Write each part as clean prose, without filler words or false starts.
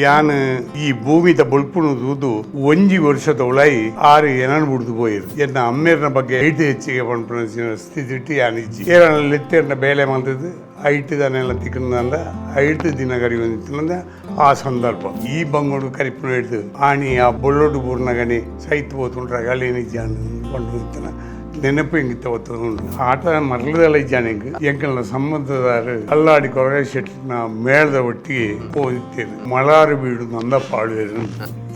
ಯಾನು ಈ ಭೂಮಿದ ಬಲ್ಪುನು ದೂದು ಒಂಜಿ ವರ್ಷದೊಳೈ ಆರು ಏನನ್ ಬಿಡ್ದು ಪೋಯಿರು ಎನ್ನ ಅಮ್ಮೇರ್ನ ಬಗ್ಗೆ ಐಟು ಹೆಚ್ಚಿಗೆ ಪಂಪಿನ ಸ್ಥಿತಿ ಯಾನಿಜ್ಜಿ ಏರನಲ್ಲಿ ಎತ್ತೇರ್ನ ಬೇಲೆ ಮಾಡ್ತಿದ್ದು ಐಟು ದನೆಲ್ಲ ತಿಕ್ಕಂದ ಐಟು ದಿನ ಕರಿ ಬಂದಿತ್ತಂದ ಆ ಸಂದರ್ಭ ಈ ಬಂಗೋಡು ಕರಿಪುನ ಹಿಡಿದು ಆಣಿ ಆ ಬೊಳ್ಳೊಡು ಬೂರ್ನಗಣಿ ಸೈತ್ ಹೋತುಂಡ್ರಾಗ ಅಲ್ಲಿ ನಿಜ ಕೊಂಡು ಇತ್ತನ ನೆನಪು ಹೆಂಗಿತ್ತ ಒತ್ತುಂಡು ಆಟ ಮರಳದಲ್ಲ ಜಾನಿಗೆ ಎಂಕಲ್ನ ಸಂಬಂಧದಾರು ಅಲ್ಲಾಡಿ ಕೊರಗ ಶೆಟ್ಟಿನ ಮೇಳದ ಒಟ್ಟಿಗೆ ಹೋಗಿತ್ತೇರು ಮಳಾರು ಬೀಡು ನಂದ ಪಾಡುವೇರು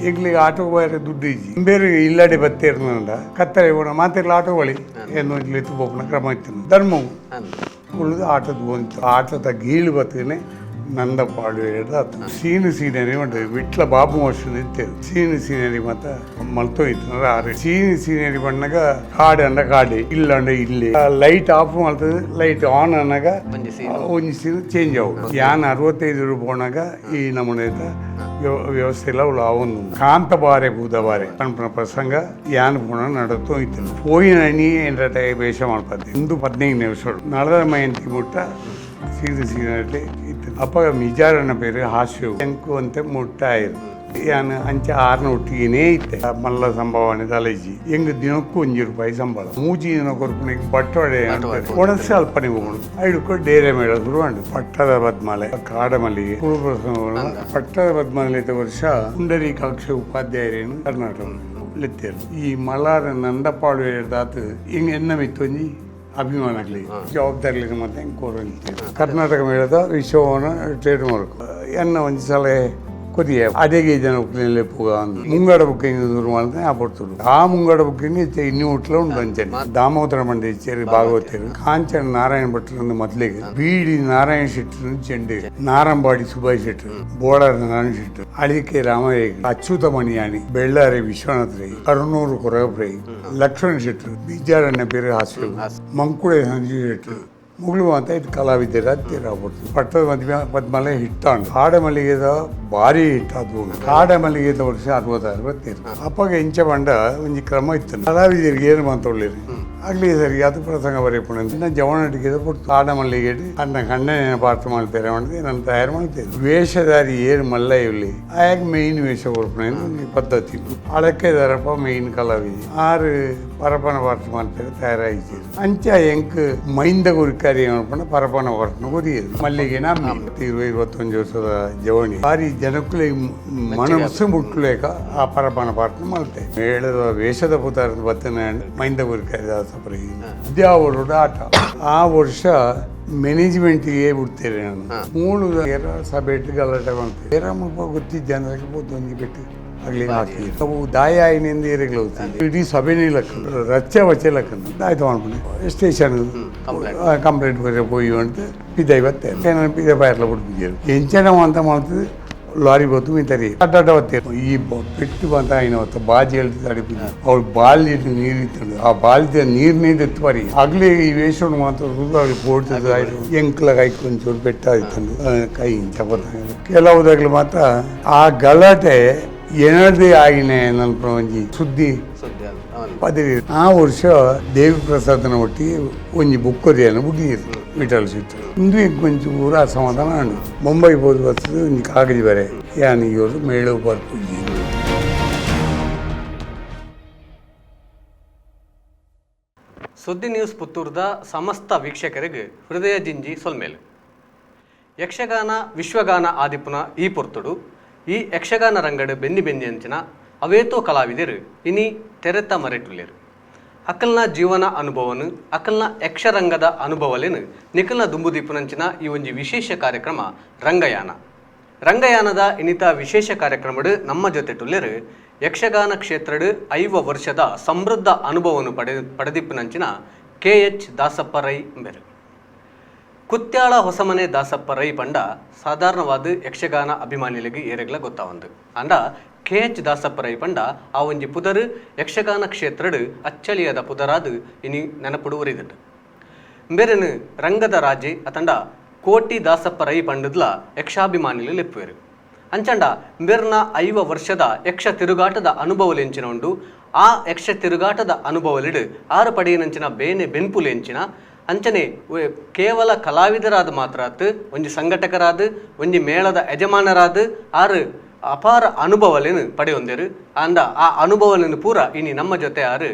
ಎಂಗ್ಲಿಗೆ ಆಟೋ ಬೇರೆ ದುಡ್ಡು ಇಜ್ಜಿ ಬೇರೆ ಇಲ್ಲಾಡಿ ಬತ್ತೇರ್ನಂಡ ಕತ್ತರೆ ಓಣ ಮಾತಿರ್ಲ ಆಟೋ ಬಳಿ ಏನು ಇಲ್ಲಿ ಎತ್ತು ಬೋಪನ ಕ್ರಮ ಇತ್ತು ಧರ್ಮವು ಉಳಿದು ಆಟದ ಬಂತು ಆಟದ ಗೀಳು ಬತ್ತೇನೆ ನಂದ ಪಾಡುವೆ ಸೀನು ಸೀನರಿ ಉಂಟು ವಿಟ್ಲ ಬಾಬು ವರ್ಷ ನಿಂತೇರು ಸೀನು ಸೀನರಿ ಮತ್ತ ಮಲ್ತೋಯ್ತು ಆರು ಸೀನು ಸೀನರಿ ಬಣ್ಣಗ ಕಾಡು ಅಂಡ ಕಾಡಿ ಇಲ್ಲ ಅಂಡ ಇಲ್ಲಿ ಲೈಟ್ ಆಫ್ ಮಾಡ್ತದೆ ಲೈಟ್ ಆನ್ ಅನ್ನಾಗ ಒಂಜಿ ಸೀನ್ ಚೇಂಜ್ ಆಗುದು ಯಾನ್ 65 ರೂಪಾಯಿನಾಗ ಈ ನಮೂನೆದ ವ್ಯವಸ್ಥೆ ಇಲ್ಲ ಅವಳು ಅವನು ಕಾಂತ ಬಾರೆ ಬೂದ ಬಾರೆ ಕಣ್ಪನ ಪ್ರಸಂಗ ಯಾನ್ ಪುಣ ನಡತ್ತು ಹೋಯ್ತು ಹೋಯಿನ ನೀ ಎಂಟ ವೇಷ ಮಾಡ್ಪತ್ತೆ ಇಂದು 15 ನಿಮಿಷ ನಳದ ಮಯಂತಿ ಮುಟ್ಟ ಸೀನರಿ ಇತ್ತು ಅಪ್ಪ ಮಿಜಾರನ ಬೇರೆ ಹಾಸ್ಯ ಎಂಕು ಅಂತ ಮುಟ್ಟಾಯಿರು ಯಾನು ಅಂಚೆ 6ನ ಒಟ್ಟಿಗೆನೇ ಇತ್ತೆ ಮಲ್ಲ ಸಂಭಾವನೆ ತಲೆಜಿ ಹೆಂಗ್ ದಿನಕ್ಕೂ 1 ರೂಪಾಯಿ ಸಂಬಳ ಮೂಜಿ ದಿನ ಕೊರ್ಪಣಿಗೆ ಬಟ್ಟೊಡೆ ಒಣಸಿ ಅಲ್ಪನೆ ಹೋಗೋಣ ಐಡ್ಕೊಂಡು ಡೇರೆ ಮೇಳ ಶುರು ಮಾಡಿ ಪಟ್ಟದ ಬದ್ಮಾಲೆ ಕಾಡಮಲ್ಲಿಗೆ ಪಟ್ಟದ ಬದ್ಮಾಲೆ ವರ್ಷ ಪುಂಡರೀಕಾಕ್ಷ ಉಪಾಧ್ಯಾಯರೇನು ಕರ್ನಾಟಕ ಲೆತ್ತೇರು ಈ ಮಲಾರ ನಂದಪಾಳು ಹೇಳ್ದಾತು ಹಿಂಗೆ ಎನ್ನ ಮಿತ್ತೊಂಜಿ ಅಭಿಮಾನಗಲಿ ಜವಾಬ್ದಾರಿ ಮತ್ತೆ ಹೆಂಗೆ ಕರ್ನಾಟಕ ಮೇಳದ ವಿಶ್ವವನ್ನ ಟ್ರೇಡ್ ಮಾರ್ಕ್ ಎನ್ನ ಒಂದು ಸಲ ಕೊದಿಯ ಅದೇಗೆ ಜನ ಉಪ್ಪಿನಲ್ಲಿ ಪೋಗ ಮುಂಗಡ ಬುಕ್ಕಿಂಗ್ ದೂರ ಮಾಡ್ತಾನೆ ಆ ಪಡ್ತರು ಆ ಮುಂಗಡ ಬುಕ್ಕಿಂಗ್ ಇನ್ನೂ ಹುಟ್ಲ ಉಂಟು ಅಂಚನೆ ದಾಮೋದರ ಮಂಡಿ ಇಚ್ಚೇರಿ ಭಾಗವತರು ಕಾಂಚನ ನಾರಾಯಣ ಭಟ್ರ ಮೊದಲಿಗೆ ಬೀಡಿ ನಾರಾಯಣ ಶೆಟ್ಟರು ಚೆಂಡೆ ನಾರಂಬಾಡಿ ಸುಭಾಷ್ ಶೆಟ್ಟರು ಬೋಳಾರ ನಾರಾಯಣ ಶೆಟ್ಟರು ಅಳಿಕೆ ರಾಮಯ್ಯ ಅಚ್ಯುತ ಮಣಿಯಾಣಿ ಬೆಳ್ಳಾರಿ ವಿಶ್ವನಾಥ್ ರೈ ಕರುಣೂರು ಕೊರಗಪ್ರೈ ಲಕ್ಷ್ಮಣ ಶೆಟ್ಟರು ಬೀಜಾರಣ್ಯ ಬೇರೆ ಹಾಸ್ಯ ಮಂಕುಳೆ ಸಂಜೀವ್ ಶೆಟ್ಟರು ಮುಗಳು ಅಂತ ಇದು ಕಲಾವಿದರ ಹತ್ತಿರ ಆಗ್ಬಿಡ್ತು ಪಟ್ಟದ ಪದ್ಮಲೆ ಹಿಟ್ಟಾಂಡು ಕಾಡ ಮಲ್ಲಿಗೆದ ಭಾರಿ ಹಿಟ್ಟಾದ್ವು ಕಾಡ ಮಲ್ಲಿಗೆದ ವರ್ಷ 60-60 ಅಪ್ಪಾಗ ಇಂಚ ಬಂಡ ಒಂಜಿ ಕ್ರಮ ಇತ್ತು ಕಲಾವಿದರಿಗೆ ಏನು ಮಾತಾಡಲಿರಿ ಆಗ್ಲಿ ಸರಿ ಅದು ಪ್ರಸಂಗ ಬರೆಯಪ್ಪಣ ನಾನು ಜವನಟಿಗೆ ಕೊಟ್ಟು ಕಾಡ ಮಲ್ಲಿಗೆ ಅನ್ನ ಕಣ್ಣನೇನ ಪಾತ್ರ ಮಾಡ್ತಾರೆ ಮಾಡಿದೆ ನಾನು ತಯಾರು ಮಾಡ್ತೇನೆ ವೇಷಧಾರಿ ಏನು ಮಲ್ಲ ಇರಲಿ ಆಗ ಮೇಯ್ನ್ ವೇಷ ಕೊಡ್ಪಣೆ ಪದ್ಧತಿ ಅಳಕ್ಕೆ ದರಪ್ಪ ಮೇಯ್ನ್ ಕಲಾವಿದ 6 ಪರಪನ ಪಾತ್ರ ಮಾಡ್ತಾರೆ ತಯಾರಾಗಿ ಅಂಚ ಎಂಕ್ ಮೈಂದ ಗುರಿಕಾರಿ ಮಾಡ್ಕೊಂಡು ಪರಪನ ಪಾತ್ರ ಕೊರಿಯದು ಮಲ್ಲಿಗೆ ನಮ್ಮಿ 20-21 ವರ್ಷದ ಜವಣಿ ಭಾರಿ ಜನಕ್ಕೂ ಮನಸ್ಸು ಮುಟ್ಲೇಕ ಆ ಪರಪನ ಪಾತ್ರ ಮಾಡ್ತೆ ಮೇಳದ ವೇಷದ ಪುತಾರದ ಬತ್ತನ ಮೈಂದ ಗುರಿಕಾರಿ ದಾಸಪ್ಪ ರೈ ವಿದ್ಯಾವರೋಡ ಆಟ ಆ ವರ್ಷ ಮ್ಯಾನೇಜ್ಮೆಂಟ್ಗೆ ಬಿಡ್ತೇನೆ ನಾನು 3 ಸಭೆ ಇಟ್ಟು ಗಲಾಟೆ ಮಾಡ್ತೇವೆ ಗೊತ್ತಿದ್ದ ಜನರಿಗೆ ಒಂಜಿ ಬೆಟ್ಟು ಆಗ್ಲಿ ಹಾಕಿ ಅವು ದಾಯ ಆಯ್ನಿಂದ ಏರಿಗಳು ಇಡೀ ಸಭೆನೇ ಲಕ್ಕ ರಚ್ಚೆ ವಚ್ಚೆ ಲಕ್ಕನ ದಾಯ್ತು ಮಾಡ್ಕೊಂಡು ಸ್ಟೇಷನ್ ಕಂಪ್ಲೇಂಟ್ ಬರೀ ಹೋಗಿ ಅಂತ ಪಿದ ಇವತ್ತೆ ಪಿದ ಬಾಯರ್ಲ ಬಿಡ್ಬಿದ್ದರು ಎಂಚನ ಅಂತ ಮಾಡ್ತದೆ ಲಾರಿ ಬತ್ತು ಮಿಂತಾರೆ ಅಡ್ಡ ಹೊತ್ತೇ ಈ ಪೆಟ್ಟು ಬಂತ ಆಯ್ನವತ್ತು ಬಾಜಿ ಹೇಳ್ತಿದ್ದ ಅಡಿಪಿದ್ದ ಅವ್ಳು ಬಾಲ್ಯ ನೀರು ಇತ್ತು ಆ ಬಾಲ್ಯ ನೀರ್ನೇದು ಎತ್ತು ಬರಿ ಆಗ್ಲೇ ಈ ವೇಷ ಮಾತ್ರ ಅವ್ಳಿಗೆ ಪೋಡ್ತದ ಆಯ್ತು ಎಂಕ್ಲಾಗ ಒಂಚೂರು ಬೆಟ್ಟ ಆಯ್ತು ಕೈ ಚಪತ ಕೆಲವುದಾಗ್ಲು ಮಾತ್ರ ಆ ಗಲಾಟೆ ಏನದೇ ಆಗಿನೇ ನನ್ನ ಒಂಜಿ ಸುದ್ದಿ ಪದವಿ ಆ ವರ್ಷ ದೇವಿ ಪ್ರಸಾದನ ಒಟ್ಟಿಗೆ ಒಂಜಿ ಬುಕ್ಕೊರಿಯನ್ನು ಬುಡ್ಡಿರು ವಿಠಲ್ ಸಿಟ್ಟು ಇಂದು ಕೊಂಚ ಊರ ಅಸಮಾಧಾನ ಉಂಡು ಮುಂಬೈ ಹೋದ ಬರ್ತದೆ ಒಂಜಿ ಕಾಗಜಿ ಬೇರೆ ಯಾನಿಗೆ ಮೇಳು ಬರ್ಪುಜಿ ಸುದ್ದಿ ನ್ಯೂಸ್ ಪುತ್ತೂರದ ಸಮಸ್ತ ವೀಕ್ಷಕರಿಗೆ ಹೃದಯ ಜಿಂಜಿ ಸೊಲ್ಮೇಲು ಯಕ್ಷಗಾನ ವಿಶ್ವಗಾನ ಆದಿಪುನ ಈ ಪೊರ್ತುಡು ಈ ಯಕ್ಷಗಾನ ರಂಗಡು ಬೆನ್ನಿ ಅಂಚಿನ ಅವೇತೋ ಕಲಾವಿದರು ಇನಿ ತೆರೆತ ಮರೆಟುಲ್ಲೇರು ಅಕಲ್ನ ಜೀವನ ಅನುಭವನು ಅಕಲ್ನ ಯಕ್ಷರಂಗದ ಅನುಭವಲೇನು ನಿಖಲ್ನ ದುಂಬುದೀಪುನಂಚಿನ ಈ ಒಂಜಿ ವಿಶೇಷ ಕಾರ್ಯಕ್ರಮ ರಂಗಯಾನದ ಇನಿತ ವಿಶೇಷ ಕಾರ್ಯಕ್ರಮಡು ನಮ್ಮ ಜೊತೆ ಟುಲ್ಲೇರು ಯಕ್ಷಗಾನ ಕ್ಷೇತ್ರಡು 5 ವರ್ಷದ ಸಮೃದ್ಧ ಅನುಭವವನ್ನು ಪಡೆದಿಪ್ಪುನಂಚಿನ ಕೆ.ಎಚ್. ದಾಸಪ್ಪ ರೈ ಎಂಬರು ಕುತ್ಯಾಳ ಹೊಸಮನೆ ದಾಸಪ್ಪ ರೈ ಪಂಡ ಸಾಧಾರಣವಾದ ಯಕ್ಷಗಾನ ಅಭಿಮಾನಿಗಳಿಗೆ ಏರೆಗ್ಲ ಗೊತ್ತಾವಂದು ಅಂಡ ಕೆ.ಎಚ್. ದಾಸಪ್ಪ ರೈ ಪಂಡ ಆ ಒಂಜಿ ಪುದರು ಯಕ್ಷಗಾನ ಕ್ಷೇತ್ರಡು ಅಚ್ಚಳಿಯದ ಪುದರಾದು ಇನಿ ನೆನಪುಡು ಉರಿದಟ್ಟು ಬೇರೆನು ರಂಗದ ರಾಜೆ ಅತಂಡ ಕೋಟಿ ದಾಸಪ್ಪ ರೈ ಪಂಡದ್ಲ ಯಕ್ಷಾಭಿಮಾನಿಲು ಲೆಪ್ಪುವೆರು ಅಂಚಂಡ ಬೇರ್ನ 5 ವರ್ಷದ ಯಕ್ಷ ತಿರುಗಾಟದ ಅನುಭವಲೆಂಚಿನ ಉಂಡು ಆ ಯಕ್ಷ ತಿರುಗಾಟದ ಅನುಭವಲಿಡು 6 ಪಡೆಯನಂಚಿನ ಬೇನೆ ಬೆನ್ಪುಲೆಂಚಿನ ಅಂಚನೆ ಕೇವಲ ಕಲಾವಿದರಾದ ಮಾತ್ರ ಒಂಜಿ ಸಂಘಟಕರಾದ ಒಂಜಿ ಮೇಳದ ಯಜಮಾನರಾದ ಆರು ಅಪಾರ ಅನುಭವಲೇನು ಪಡೆಯೊಂದೇರು ಅಂದ ಆ ಅನುಭವಲೇನು ಪೂರ ಇನಿ ನಮ್ಮ ಜೊತೆ ಯಾರು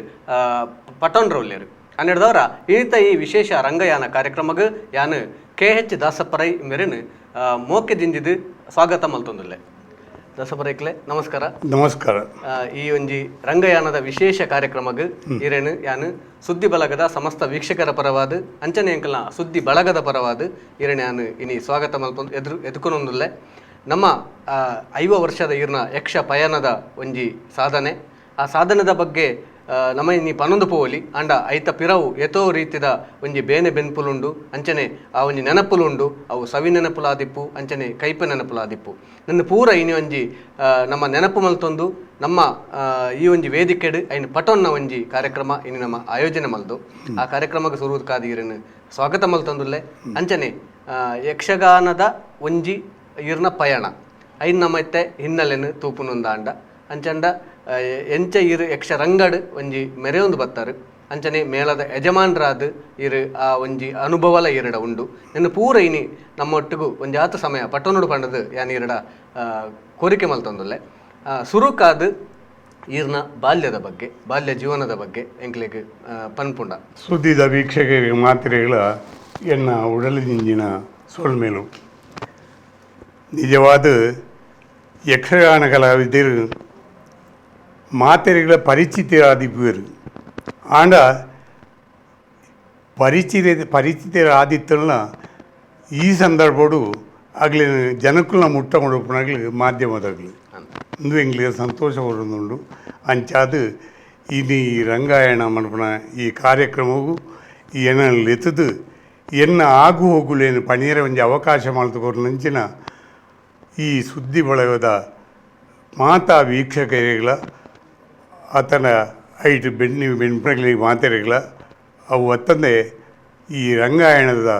ಪಟೋನ್ರೊಲ್ಲೇರು ಹನ್ನೆರಡದವರ ಈತ ಈ ವಿಶೇಷ ರಂಗಯಾನ ಕಾರ್ಯಕ್ರಮಕ್ಕೆ ಯಾನು ಕೆ.ಎಚ್. ದಾಸಪ್ಪ ರೈ ಮೆರೆನು ಮೋಕೆ ಜಿಂಜಿದು ಸ್ವಾಗತ ಮಲ್ತೊಂದುಲ್ಲೆ. ದಾಸಪ್ಪ ರೈಕ್ಲೆ ನಮಸ್ಕಾರ. ನಮಸ್ಕಾರ. ಈ ಒಂಜಿ ರಂಗಯಾನದ ವಿಶೇಷ ಕಾರ್ಯಕ್ರಮಕ್ಕೆ ಇರೇನು ಯಾನು ಸುದ್ದಿ ಬಳಗದ ಸಮಸ್ತ ವೀಕ್ಷಕರ ಪರವಾದ ಅಂಚನೆ ಅಂಕಲ್ನ ಸುದ್ದಿ ಬಳಗದ ಪರವಾದ ಇರೇನು ಯಾನು ಇನಿ ಸ್ವಾಗತ ಮಲ್ಪೊಂದು ಎದುಕೊಂದೊಂದುಲ್ಲೆ. ನಮ್ಮ 5 ವರ್ಷದ ಇರ್ನ ಯಕ್ಷ ಪಯಣದ ಒಂಜಿ ಸಾಧನೆ ಆ ಸಾಧನದ ಬಗ್ಗೆ ನಮ್ಮ ಇನ್ನಿ ಪನೊಂದು ಪೋಲಿ ಅಂಡ ಐತ ಪಿರವು ಎತೋ ರೀತಿದ ಒಂಜಿ ಬೇನೆ ಬೆನ್ಪುಲುಂಡು ಅಂಚನೆ ಆ ಒಂಜಿ ನೆನಪುಲುಂಡು ಅವು ಸವಿ ನೆನಪುಲಾದಿಪ್ಪು ಅಂಚನೆ ಕೈಪ ನೆನಪುಲಾದಿಪ್ಪು ನನ್ನ ಪೂರ ಇನಿ ಒಂಜಿ ನಮ್ಮ ನೆನಪು ಮಲ್ತೊಂದು ನಮ್ಮ ಈ ಒಂಜಿ ವೇದಿಕೆಡು ಐನು ಪಟೋನ್ನ ಒಂಜಿ ಕಾರ್ಯಕ್ರಮ ಇನ್ನು ನಮ್ಮ ಆಯೋಜನೆ ಮಲ್ದು ಆ ಕಾರ್ಯಕ್ರಮಕ್ಕೆ ಸುರುವುದು ಕಾದಿರನ್ನು ಸ್ವಾಗತ ಮಲ್ತೊಂದುಲ್ಲೆ. ಅಂಚನೆ ಯಕ್ಷಗಾನದ ಒಂಜಿ ಇರ್ನ ಪಯಣ ಐನ್ ನಮ್ಮತ್ತೆ ಹಿನ್ನೆಲೆನು ತೂಪುನೊಂದ ಅಂಡ ಅಂಚಂಡ ಎಂಚ ಇರು ಯಕ್ಷ ರಂಗಡ್ ಒಂಜಿ ಮೆರೆಯೊಂದು ಬತ್ತಾರು ಅಂಚನೆ ಮೇಳದ ಯಜಮಾನ್ರಾದ್ ಇರು ಆ ಒಂಜಿ ಅನುಭವಲ ಎರಡ ಉಂಡು ನೆನ್ನು ಪೂರ ಇನಿ ನಮ್ಮೊಟ್ಟಿಗೂ ಒಂಜಿ ಆತ ಸಮಯ ಪಟ್ಟಣೋಡು ಪಂಡದು ಯಾನ್ ಎರಡ ಕೋರಿಕೆ ಮಲ್ತೊಂದುಲ್ಲೆ. ಸುರುಕಾದ್ ಈರ್ನ ಬಾಲ್ಯದ ಬಗ್ಗೆ ಬಾಲ್ಯ ಜೀವನದ ಬಗ್ಗೆ ಎಂಕ್ಲೆಗ್ ಪನ್ಪುಂಡ ಸುದ್ದಿದ ವೀಕ್ಷಕರಿಗೆ ಮಾತ್ರೆಗಳ ಎನ್ನ ಉಡಲಿಂಜಿನ ಸೊಲ್ಮೇಲು ನಿಜವಾದ ಯಕ್ಷಗಾನ ಕಲಾವಿದರು ಮಾತೆರೆಗಳ ಪರಿಚಿತರಾದಿಪ್ಪರು ಆಂಡ ಪರಿಚಿತರಾದಿತ್ತಲ್ಲ ಈ ಸಂದರ್ಭಡು ಆಗ್ಲಿ ಜನಕ್ಕುಲ್ನ ಮುಟ್ಟ ಮುಡುಪನಾಗ್ಲಿ ಮಾಧ್ಯಮದಾಗ್ಲಿ ಇಂದು ಎಂಗ್ಲಿಗೆ ಸಂತೋಷ ಬರೋದುಂಡು ಅಂಚಾದು ಇನಿ ರಂಗಾಯಣ ಮಲ್ಪನ ಈ ಕಾರ್ಯಕ್ರಮವು ಎನ್ನಲೆತ್ತದು ಎನ್ನ ಆಗು ಹೋಗುಲೇನು ಪಣಿಯರ ಒಂಜಿ ಅವಕಾಶ ಮಲ್ತುಕೊಂಡು ನಂಚಿನ ಈ ಸುದ್ದಿ ಬಳಗದ ಮಾತಾ ವೀಕ್ಷಕರಿಗಳ ಆತನ ಐಟು ಬೆಣ್ಪಗಳಿಗೆ ಮಾತೆರೆಗಳ ಅವು ಅತ್ತಂದೆ ಈ ರಂಗಾಯಣದ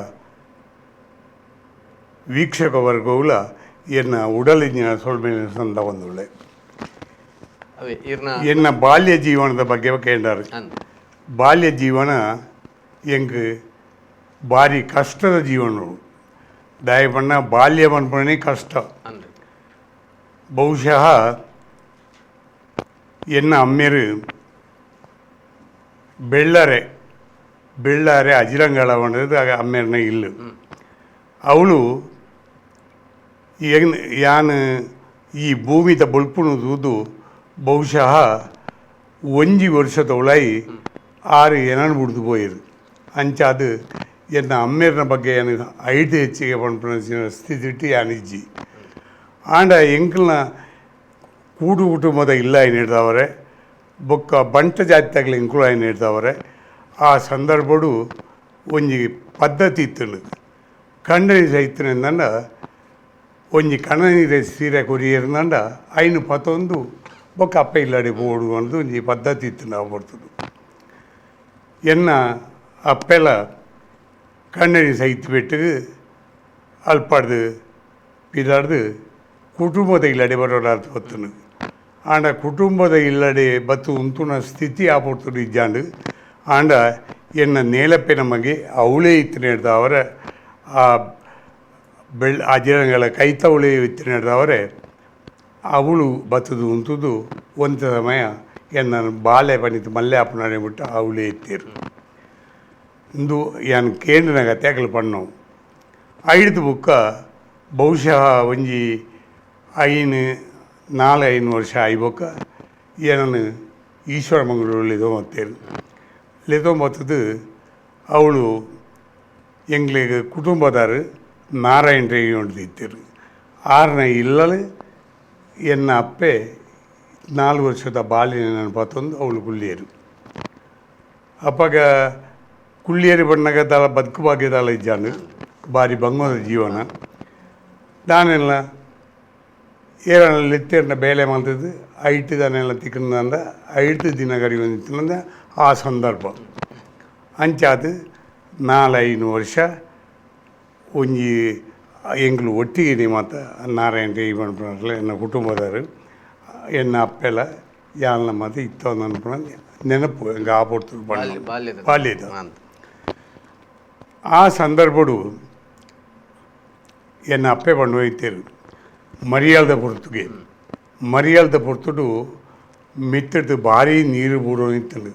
ವೀಕ್ಷಕ ವರ್ಗವುಲ ಎನ್ನ ಉಡಲಿನ ಸೊಲ್ಮೇಲಿನ ಸಂದ ಒಂದುಳ್ಳೆ ಎನ್ನ ಬಾಲ್ಯ ಜೀವನದ ಬಗ್ಗೆ ಕೇಂದಾರು. ಬಾಲ್ಯ ಜೀವನ ಎಂಗ್ ಭಾರಿ ಕಷ್ಟದ ಜೀವನ ದಯಪಣ್ಣ ಬಾಲ್ಯ ಮನ್ಪಣೆ ಕಷ್ಟ. ಬಹುಶಃ ಎನ್ನ ಅಮ್ಮೆರು ಬೆಳ್ಳಾರೆ ಅಜಿರಂಗಳ ಬಂದದ್ದು ಅಮ್ಮೆರ್ನ ಇಲ್ಲು ಅವಳು ಯಾನು ಈ ಭೂಮಿದ ಬೊಲ್ಪುಣದು ಬಹುಶಃ ಒಂಜಿ ವರ್ಷದವಳಾಯಿ 6 ಎನನ್ ಬಿಡ್ದು ಪೋಯಿರು ಅಂಚಾದು ಎನ್ನ ಅಮ್ಮೆರ್ನ ಬಗ್ಗೆ ಏನು ಐದು ಹೆಚ್ಚಿಗೆ ಪಂಪಿನ ಸ್ಥಿತಿ ಯಾನಿಜ್ಜಿ ಆಂಡ ಎಂಕಲ್ನ ಕೂಡು ಕುಟುಂಬದ ಇಲ್ಲ ಏನು ಹಿಡ್ದವರೆ ಬೊಕ್ಕ ಬಂಟ ಜಾತಿಯಾಗಲಿ ಎಂಕುಳು ಏನು ಹಿಡ್ದವರೆ ಆ ಸಂದರ್ಭಡು ಒಂಜಿ ಪದ್ಧತಿ ಇತ್ತು ಕಂಡನಿ ಸೈತಿನಿಂದ ಒಂಜಿ ಕಣನೀರೆ ಸೀರೆ ಕೊರಿಯರ್ನಂಡ ಐನು ಪತ್ತೊಂದು ಬೊಕ್ಕ ಅಪ್ಪ ಇಲ್ಲಡೆ ಬೋಡು ಅನ್ನೋದು ಒಂಜಿ ಪದ್ಧತಿ ಇತ್ತು ನಾವು ಬರ್ತದೆ ಎನ್ನ ಅಪ್ಪೆಲ್ಲ ಕಣ್ಣನಿ ಸೈತು ಬಿಟ್ಟು ಅಲ್ಪಾಡ್ದು ಪಿದಾಡ್ದು ಕುಟುಂಬದ ಇಲ್ಲಡೆ ಬರೋಡಾರ್ದು ಬತ್ತನು ಆಂಡ ಕುಟುಂಬದ ಇಲ್ಲಡೆ ಬತ್ತು ಉಂತುನ ಸ್ಥಿತಿ ಆಪಡ್ತು ಇಜ್ಜಾಂಡು ಆಂಡ ಎನ್ನ ನೇಲಪ್ಪೆ ನಮಗೆ ಅವಳೇ ಇತ್ತು ಹಿಡ್ದವರೆ ಆ ಅಜಿರಂಗಳ ಕೈತವಳೆ ಇತ್ತು ಹಿಡ್ದವರೆ ಅವಳು ಬತ್ತದು ಉಂತುದು ಒಂದು ಸಮಯ ಎನ್ನ ಬಾಲ್ಯ ಪಣಿತು ಮಲ್ಲೆ ಅಪ್ಪನಾಡೆ ಬಿಟ್ಟು ಅವಳೇ ಇತ್ತಿರು ಇಂದು ಯಾನ್ ಕೇಂದ್ರನ ಗತ್ಯಾಕಲು ಪಣ್ಣವು ಐದು ಬುಕ್ಕ ಬಹುಶಃ ಒಂಜಿ 4-5 ವರ್ಷ ಆಯ್ಬೊಕ್ಕ ಏನನ್ನು ಈಶ್ವರ ಮಂಗಳೂರು ಲೆತೊಂಬತ್ತೇರು ಲೆತೊಂಬತ್ತದು ಅವಳು ಎಂಗ್ಲಿಗೆ ಕುಟುಂಬದಾರು ನಾರಾಯಣ ರೇಗಿ ಹೊಂದಿತ್ತಿರು 6ನೇ ಇಲ್ಲಲು ಎನ್ನ ಅಪ್ಪೆ 4 ವರ್ಷದ ಬಾಲ್ಯ ನೆನಪತ್ತೊಂದು ಅವಳು ಕುಳ್ಳಿಯರು ಅಪ್ಪಾಗ ಕುಳ್ಳಿಯರಿ ಬಣ್ಣಗದಾಲ ಬದುಕು ಭಾಗ್ಯದಾಲ ಇಜ್ಜಾನು ಭಾರಿ ಬಂಗೋದ ಜೀವನ ನಾನೆಲ್ಲ ಏರನೆಲ್ಲ ಬೇಲೆ ಮಾಡ್ತಿದ್ದು ಐಟು ದನೆಲ್ಲ ತಿಕ್ಕಂದ 5 ದಿನ ಗಡಿ ಬಂದಿತ್ತಂದ ಆ ಸಂದರ್ಭ ಅಂಚಾದು 4-5 ವರ್ಷ ಒಂಜಿ ಎಂಗ್ಲು ಒಟ್ಟಿಗೆ ಮಾತ ನಾರಾಯಣ ರೇಗಿ ಮಾಡ್ಬಿಟ್ರಲ್ಲ ಎನ್ನ ಕುಟುಂಬದವರು ಎನ್ನ ಅಪ್ಪೆಲ್ಲ ಯಾಲ್ನ ಮಾತು ಇತ್ತೊಂದು ಅನ್ಪಣ ನೆನಪು ಹೆಂಗೆ ಆಪಡ್ತು ಬಾಲ್ಯದ ಆ ಸಂದರ್ಭಡು ಎನ್ನ ಅಪ್ಪೆ ಬಂದು ಹೋಯ್ತೇರು ಮರ್ಯಾದ ಪುರத்துಗೆ ಮರಿಯಲ್ದ ಪೊರ್ತುಡು ಮಿತ್ತಟ್ಟು ಭಾರಿ ನೀರು ಬೂರೋ ನಿಂತಳು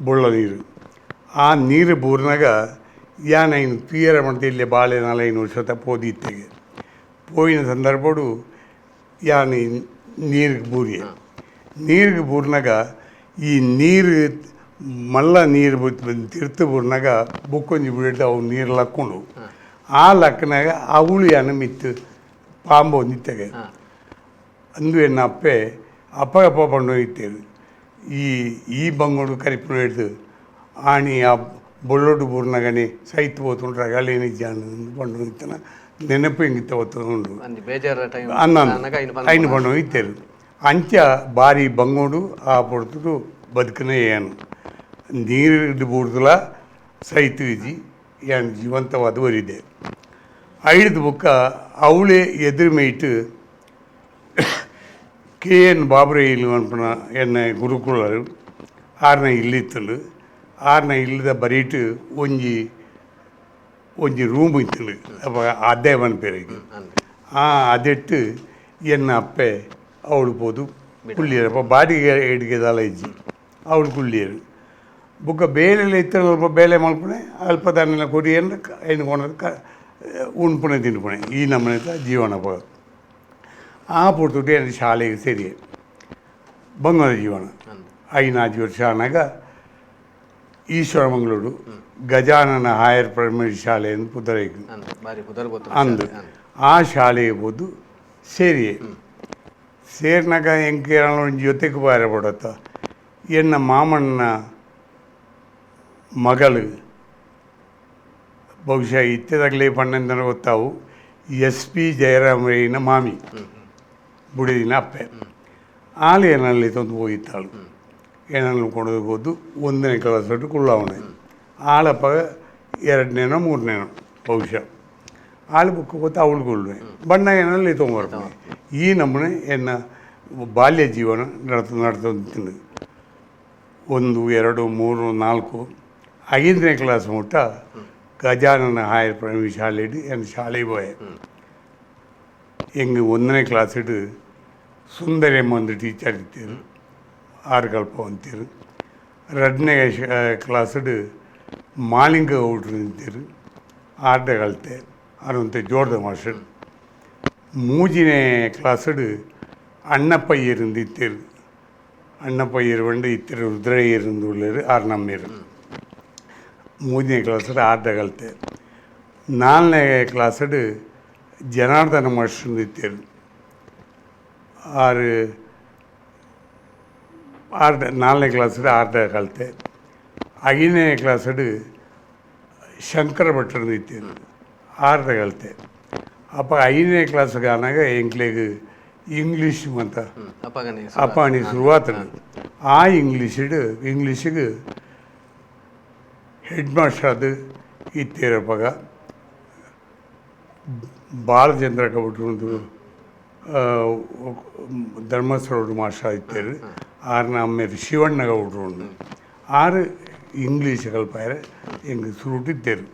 ಬುಳ್ಳ ನೀರು ಆ ನೀರು ಬೂರ್ನಾಗ ಯಾನೈನು ತೀರ ಮಾಡ್ತಾ ಇಲ್ಲೇ ಬಾಳೆ 4-5 ವರ್ಷದ ಪೋದಿತ್ತೆಗೆ ಪೋಯಿನ ಸಂದರ್ಭಡು ಯಾನು ನೀರಿಗೆ ಬೂರ್ನಾಗ ಈ ನೀರು ಮಲ್ಲ ನೀರು ತಿರ್ತು ಬೂರ್ನಾಗ ಬುಕ್ಕೊಂಜಿ ಬಿಟ್ಟು ಅವು ನೀರು ಲಕ್ಕೊಂಡು ಆ ಲಕ್ಕನಾಗ ಅವಳು ಯಾನ ಮಿತ್ತು ಪಾಂಬು ನಿತ್ತೆಗೆ ಅಂದು ಎನ್ನ ಅಪ್ಪೆ ಅಪ್ಪ ಪಂಡು ಇತ್ತೇರು ಈ ಬಂಗೋಡು ಕರಿಪು ಹಿಡ್ದು ಆಣಿ ಆ ಬೊಳ್ಳೊಡು ಬೂರ್ನಾಗನೆ ಸೈತ್ ಹೋತುಂಡ್ರೆ ಅಗಲೇನಿ ಜಾನ ಪಂಡು ನಿತ್ತನ ನೆನಪು ಹಿಂಗಿತ್ತ ಹೊತ್ತುಂಡು ಐನು ಪಂಡು ಇತ್ತೇರು ಅಂಚ ಭಾರಿ ಬಂಗೋಡು ಆ ಪೊಡ್ತು ಬದುಕನೇ ಏನು ನೀರು ಬೂಡ್ದುಲ ಸೈತು ಇಜಿ ಏನು ಜೀವಂತವಾದ ವರಿದೆ ಐದು ಬುಕ್ಕ ಅವಳೇ ಎದುರು ಮೇಯ್ತು ಕೆ.ಎನ್. ಬಾಬುರೈಲು ಅನ್ಪನ ಎನ್ನ ಗುರುಕುಲರು ಆರ್ನ ಇಲ್ಲಿತ್ತಲು ಆರ್ನ ಇಲ್ಲದ ಬರೀಟು ಒಂಜಿ ರೂಮ್ ಇತ್ತಲು ಅಪ್ಪ ಅದೇ ಅವನ ಪೇರಿಗೆ ಅದೆಟ್ಟು ಎನ್ನ ಅಪ್ಪೆ ಅವಳು ಪೋದು ಕುಳ್ಳಿಯರು ಅಪ್ಪ ಬಾಡಿಗೆ ಎಡಿಗೆದಲ್ಲ ಇಜ್ಜಿ ಅವಳು ಕುಳ್ಳಿಯರು ಬುಕ್ಕ ಬೇಲೆಲ್ಲ ಇತ್ತು ಸ್ವಲ್ಪ ಬೇಲೆ ಮಲ್ಪಣೆ ಅಲ್ಪ ದನ್ನೆಲ್ಲ ಕೊಡಿ ಅಂದ್ರೆ ಐನು ಕೊಂಡ ಉಣ್ಪುಣೆ ತಿನ್ಪುಣೆ ಈ ನಮ್ಮನೆ ಜೀವನ ಪೋಗ ಆ ಪುಡ್ತುಟ್ಟು ಏನು ಶಾಲೆಗೆ ಸೇರಿ ಬಂಗಾರ ಜೀವನ 5 ವರ್ಷ ಆನಾಗ ಮಂಗಳೂರು ಗಜಾನನ ಹೈಯರ್ ಪ್ರೈಮರಿ ಶಾಲೆಯನ್ನು ಪುತ್ತೂರಿಗೆ ಅಂದು ಆ ಶಾಲೆಗೆ ಹೋದು ಸೇರಿನಾಗ ಹೆಂಗೆ ಜೊತೆಗೆ ಬಾರ ಪಡತ್ತ ಎನ್ನ ಮಾಮಣ್ಣ ಮಗಳು ಬಹುಶಃ ಇತ್ತದಾಗಲೇ ಪಣ್ಣಂದನ ಗೊತ್ತಾವು SP ಜಯರಾಮಯ್ಯನ ಮಾಮಿ ಬುಡಿದಿನ ಅಪ್ಪೆ ಆಳು ಏನಲ್ಲಿ ತಂದು ಹೋಗಿತ್ತಾಳು ಏನಲ್ಲಿ ಕೊಂಡೋಗಿ ಹೋದು 1ನೇ ಕ್ಲಾಸ್ ಬಿಟ್ಟು ಕುಳ್ಳವನೆ ಆಳಪ್ಪ 2ನೇನೋ 3ನೇನೋ ಬಹುಶಃ ಆಳು ಬುಕ್ ಗೊತ್ತು ಅವಳು ಕುಳ್ಳುವೆ ಬಣ್ಣ ಏನಲ್ಲಿ ತೊಗೊಂಬರ್ತಾನೆ ಈ ನಮ್ಮನೆ ಎನ್ನ ಬಾಲ್ಯ ಜೀವನ ನಡ್ತಂತೀನಿ 1, 2, 3, 4 5ನೇ ಕ್ಲಾಸ್ ಮುಟ್ಟ ಗಜಾನನ ಹೈಯರ್ ಪ್ರೈಮರಿ ಶಾಲೆ ಇಟ್ಟು ಎನ್ನ ಶಾಲೆಗೆ ಹೋಯೆ எங்கள் 1ನೇ ಕ್ಲಾಸ್ ಇಟ್ಟು ಸುಂದರಮ್ಮ ಒಂದು ಟೀಚರ್ ಇತ್ತೇರು 6 ಕಲ್ಪ ಅಂತೀರು 2ನೇ ಕ್ಲಾಸ್ ಇಟ್ಟು ಮಾಲಿಂಗ ಔಟ್ರು ನಿಂತೇರು 6 ಕಲಿತೆ ಅದಂತೆ ಜೋರ್ದ ಮಾಸ್ಟರ್ 3ನೇ ಕ್ಲಾಸ್ ಇಟ್ಟು ಅಣ್ಣಪ್ಪಯ್ಯರು ಇತ್ತೇರು ಅಣ್ಣಪ್ಪಯ್ಯರು ಬಂದು ಇತ್ತಿರು ರುದ್ರಯ್ಯರು ಉಳ್ಳೇರು 6 ನಮ್ಮೇರು 3ನೇ ಕ್ಲಾಸ್ 6 ಕಲಿತೆ 4ನೇ ಕ್ಲಾಸ್ ಇಟ್ಟು ಜನಾರ್ದನ ಮಾಸ್ಟರ್ ಇತ್ತೇರು 4ನೇ ಕ್ಲಾಸ್ 6 ಕಲಿತೆ 5ನೇ ಕ್ಲಾಸ್ ಶಂಕರ ಭಟ್ರು ಇತ್ತೇರು 6 ಕಲಿತೆ ಅಪ್ಪ 5ನೇ ಕ್ಲಾಸ್ಗೆ ಆನಾಗ ಎಂಕ್ಲೆಗೆ ಇಂಗ್ಲೀಷ್ ಅಂತ ಅಪ್ಪನಿ ಶುರುವಾತ ಆ ಇಂಗ್ಲೀಷಿಗೆ ಹೆಡ್ ಮಾಸ್ಟರ್ ಅದು ಇತ್ತೇರಪ್ಪಗ ಬಾಲಚಂದ್ರ ಕಬಿಟ್ಟು ಧರ್ಮಸ್ಥಳ ಮಾಸ್ಟರ್ ಇತ್ತೇರು 6ನ ಅಮ್ಮೇರು ಶಿವಣ್ಣಗ ಬಿಟ್ರು 6 ಇಂಗ್ಲೀಷ್ ಕಲ್ಪಾಯರ ಹೆಂಗೆ ಸುರುಟಿತ್ತೇರು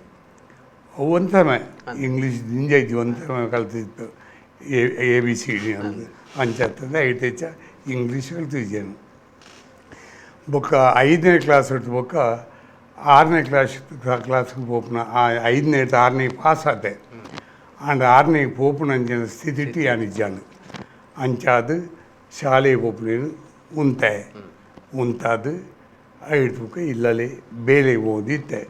ಒಂದು ಸಮಯ ಇಂಗ್ಲೀಷ್ ನಿಂಜೈತಿ ಒಂದು ಸಮಯ ಕಲ್ತಿತ್ತು ABCD ಅಂತ ಅಂಚತ್ತಂದ್ರೆ 5 ಹೆಚ್ಚ ಇಂಗ್ಲೀಷ್ ಕಲ್ತಿದ್ದೇನು ಬೊಕ್ಕ 5ನೇ ಕ್ಲಾಸ್ ಇಟ್ಟು ಬೊಕ್ಕ 6ನೇ ಕ್ಲಾಸ್ಗೆ ಪೋಪುನ 5ನೇ 6ನೇ ಪಾಸ್ ಆತೆ ಅಂಡ್ 6ನೇ ಪೋಪುನ ಅಂಚಿನ ಸ್ಥಿತಿ ಯಾನಿಜ್ಜಾನು ಅಂಚಾದು ಶಾಲೆಗೆ ಪೋಪುನೇನು ಉಂತಾದು ಐದು ಬುಕ್ಕ ಇಲ್ಲಲ್ಲಿ ಬೇಲೆಗೆ ಓದಿತ್ತೆ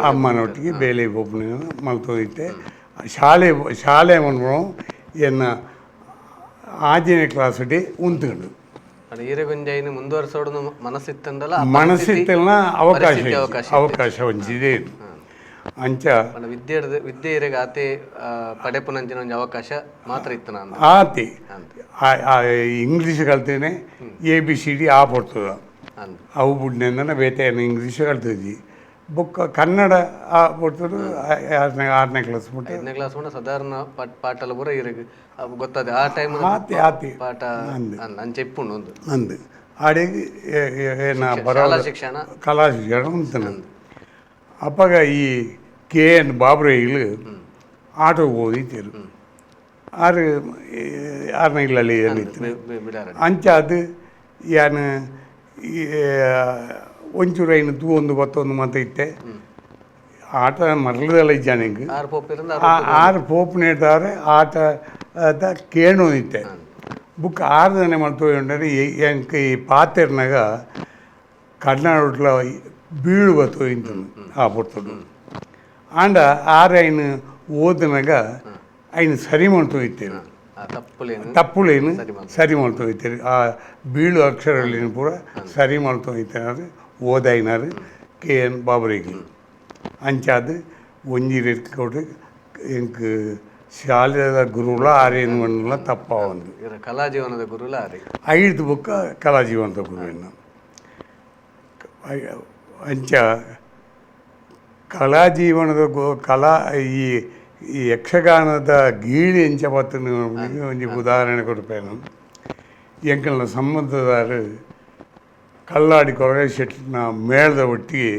ಅಮ್ಮನೊಟ್ಟಿಗೆ ಬೇಲೆಗೆ ಪೋಪುನೇನು ಮಲ್ತೋದಿತ್ತೆ ಶಾಲೆ ಮನ್ಬೋ ಎನ್ನ 6ನೇ ಕ್ಲಾಸ್ ಡೇ ಉಂತುಂಡು ಮನಸ್ಸಿತ್ತಲ್ಲ ಅವಕಾಶ ಒಂದಿದೆ ಅಂಚ ವಿದ್ಯೆ ಆತೆ ಪಡೆಪುನಂಚಿನ ಒಂದು ಅವಕಾಶ ಮಾತ್ರ ಇತ್ತು ನಾನು ಆತಿ ಇಂಗ್ಲೀಷ್ ಕಲ್ತೇನೆ ABCD ಆ ಪಡ್ತದ ಅವು ಬಿಡ್ನೇಂದ ಬೇತೆ ಇಂಗ್ಲೀಷ್ ಕಲ್ತಿದ್ವಿ ಬುಕ್ ಕನ್ನಡ ಪಡ್ತದು 6ನೇ ಕ್ಲಾಸ್ ಮುಟ್ಟ 5ನೇ ಕ್ಲಾಸ್ ಮುಟ್ಟ ಸಾಧಾರಣ ಪಾಠಲ ಪೂರ ಇರಗೆ ಗೊತ್ತದೆ ಆ ಟೈಮ್ ಪಾಠ ಅಂಚೆಪ್ಪುಂಡು ಒಂದು ಅಂದು ಆಡೆಗೆ ಕಲಾ ಶಿಕ್ಷಣ ಉಂಟು ಅಪ್ಪಾಗ ಈ K.N. ಬಾಬುರೈಗಳು ಆಟೋಗೆ ಓದಿತ್ತೇರು ಆರನೇ ಇಲ್ಲಲ್ಲಿ ಅಂಚ ಅದು ಯಾನು ಒಂಚೂರು ಐನು ತೂ ಒಂದು ಬತ್ತೊಂದು ಮಾತ ಇತ್ತೆ ಆಟ ಮರಳದೆಲ್ಲ ಇಜ್ಜಾನಿಗೆ ಆರು ಪೋಪ್ ನೇಡ್ದವ್ರೆ ಆಟ ಕೇಣು ಇತ್ತೆ ಬುಕ್ 6 ಜನ ಮಾಡ್ತೇವೆ ಅಂದರೆ ಎಂಕ್ ಈ ಪಾತೆರ್ನಾಗ ಕರ್ನಾಟಕ ಬೀಳು ಬತ್ತು ಇಂತನು ಆ ಪುರ್ತದು ಆಂಡ ಐನು ಓದಿನಾಗ ಐನು ಸರಿ ಮಾಡ್ತೂ ಇತ್ತೇವೆ ತಪ್ಪುಲೇನು ಸರಿ ಮಾಡ್ತೂ ಇತ್ತೇವೆ ಆ ಬೀಳು ಅಕ್ಷರಗಳೇನು ಪೂರ ಸರಿ ಮಾಡ್ತೂ ಇತ್ತೇನಾದ್ರು ಓದೈನಾರು ಕೆ.ಎನ್. ಬಾಬರಿಗೆ ಅಂಚಾದು ಒಂಜಿ ಕೊಟ್ಟು ಎಂಕ್ ಶಾಲೆದ ಗುರುಗಳ ಆರೇನು ಮಣ್ಣಲ್ಲ ತಪ್ಪ ಒಂದು ಕಲಾಜೀವನದ ಗುರುಲ ಐದು ಬುಕ್ಕ ಕಲಾಜೀವನದ ಗುರುವಿನ ಅಂಚ ಕಲಾಜೀವನದ ಕಲಾ ಈ ಯಕ್ಷಗಾನದ ಗೀಳಿ ಎಂಚ ಬತ್ತು ಒಂದು ಉದಾಹರಣೆ ಕೊಡ್ಪೇನು ಎಂಕಲ್ನ ಸಂಬಂಧದಾರು ಕಲ್ಲಾಡಿ ಕೊರಗೈ ಶೆಟ್ಟಿನ ಮೇಳದ ಒಟ್ಟಿಗೆ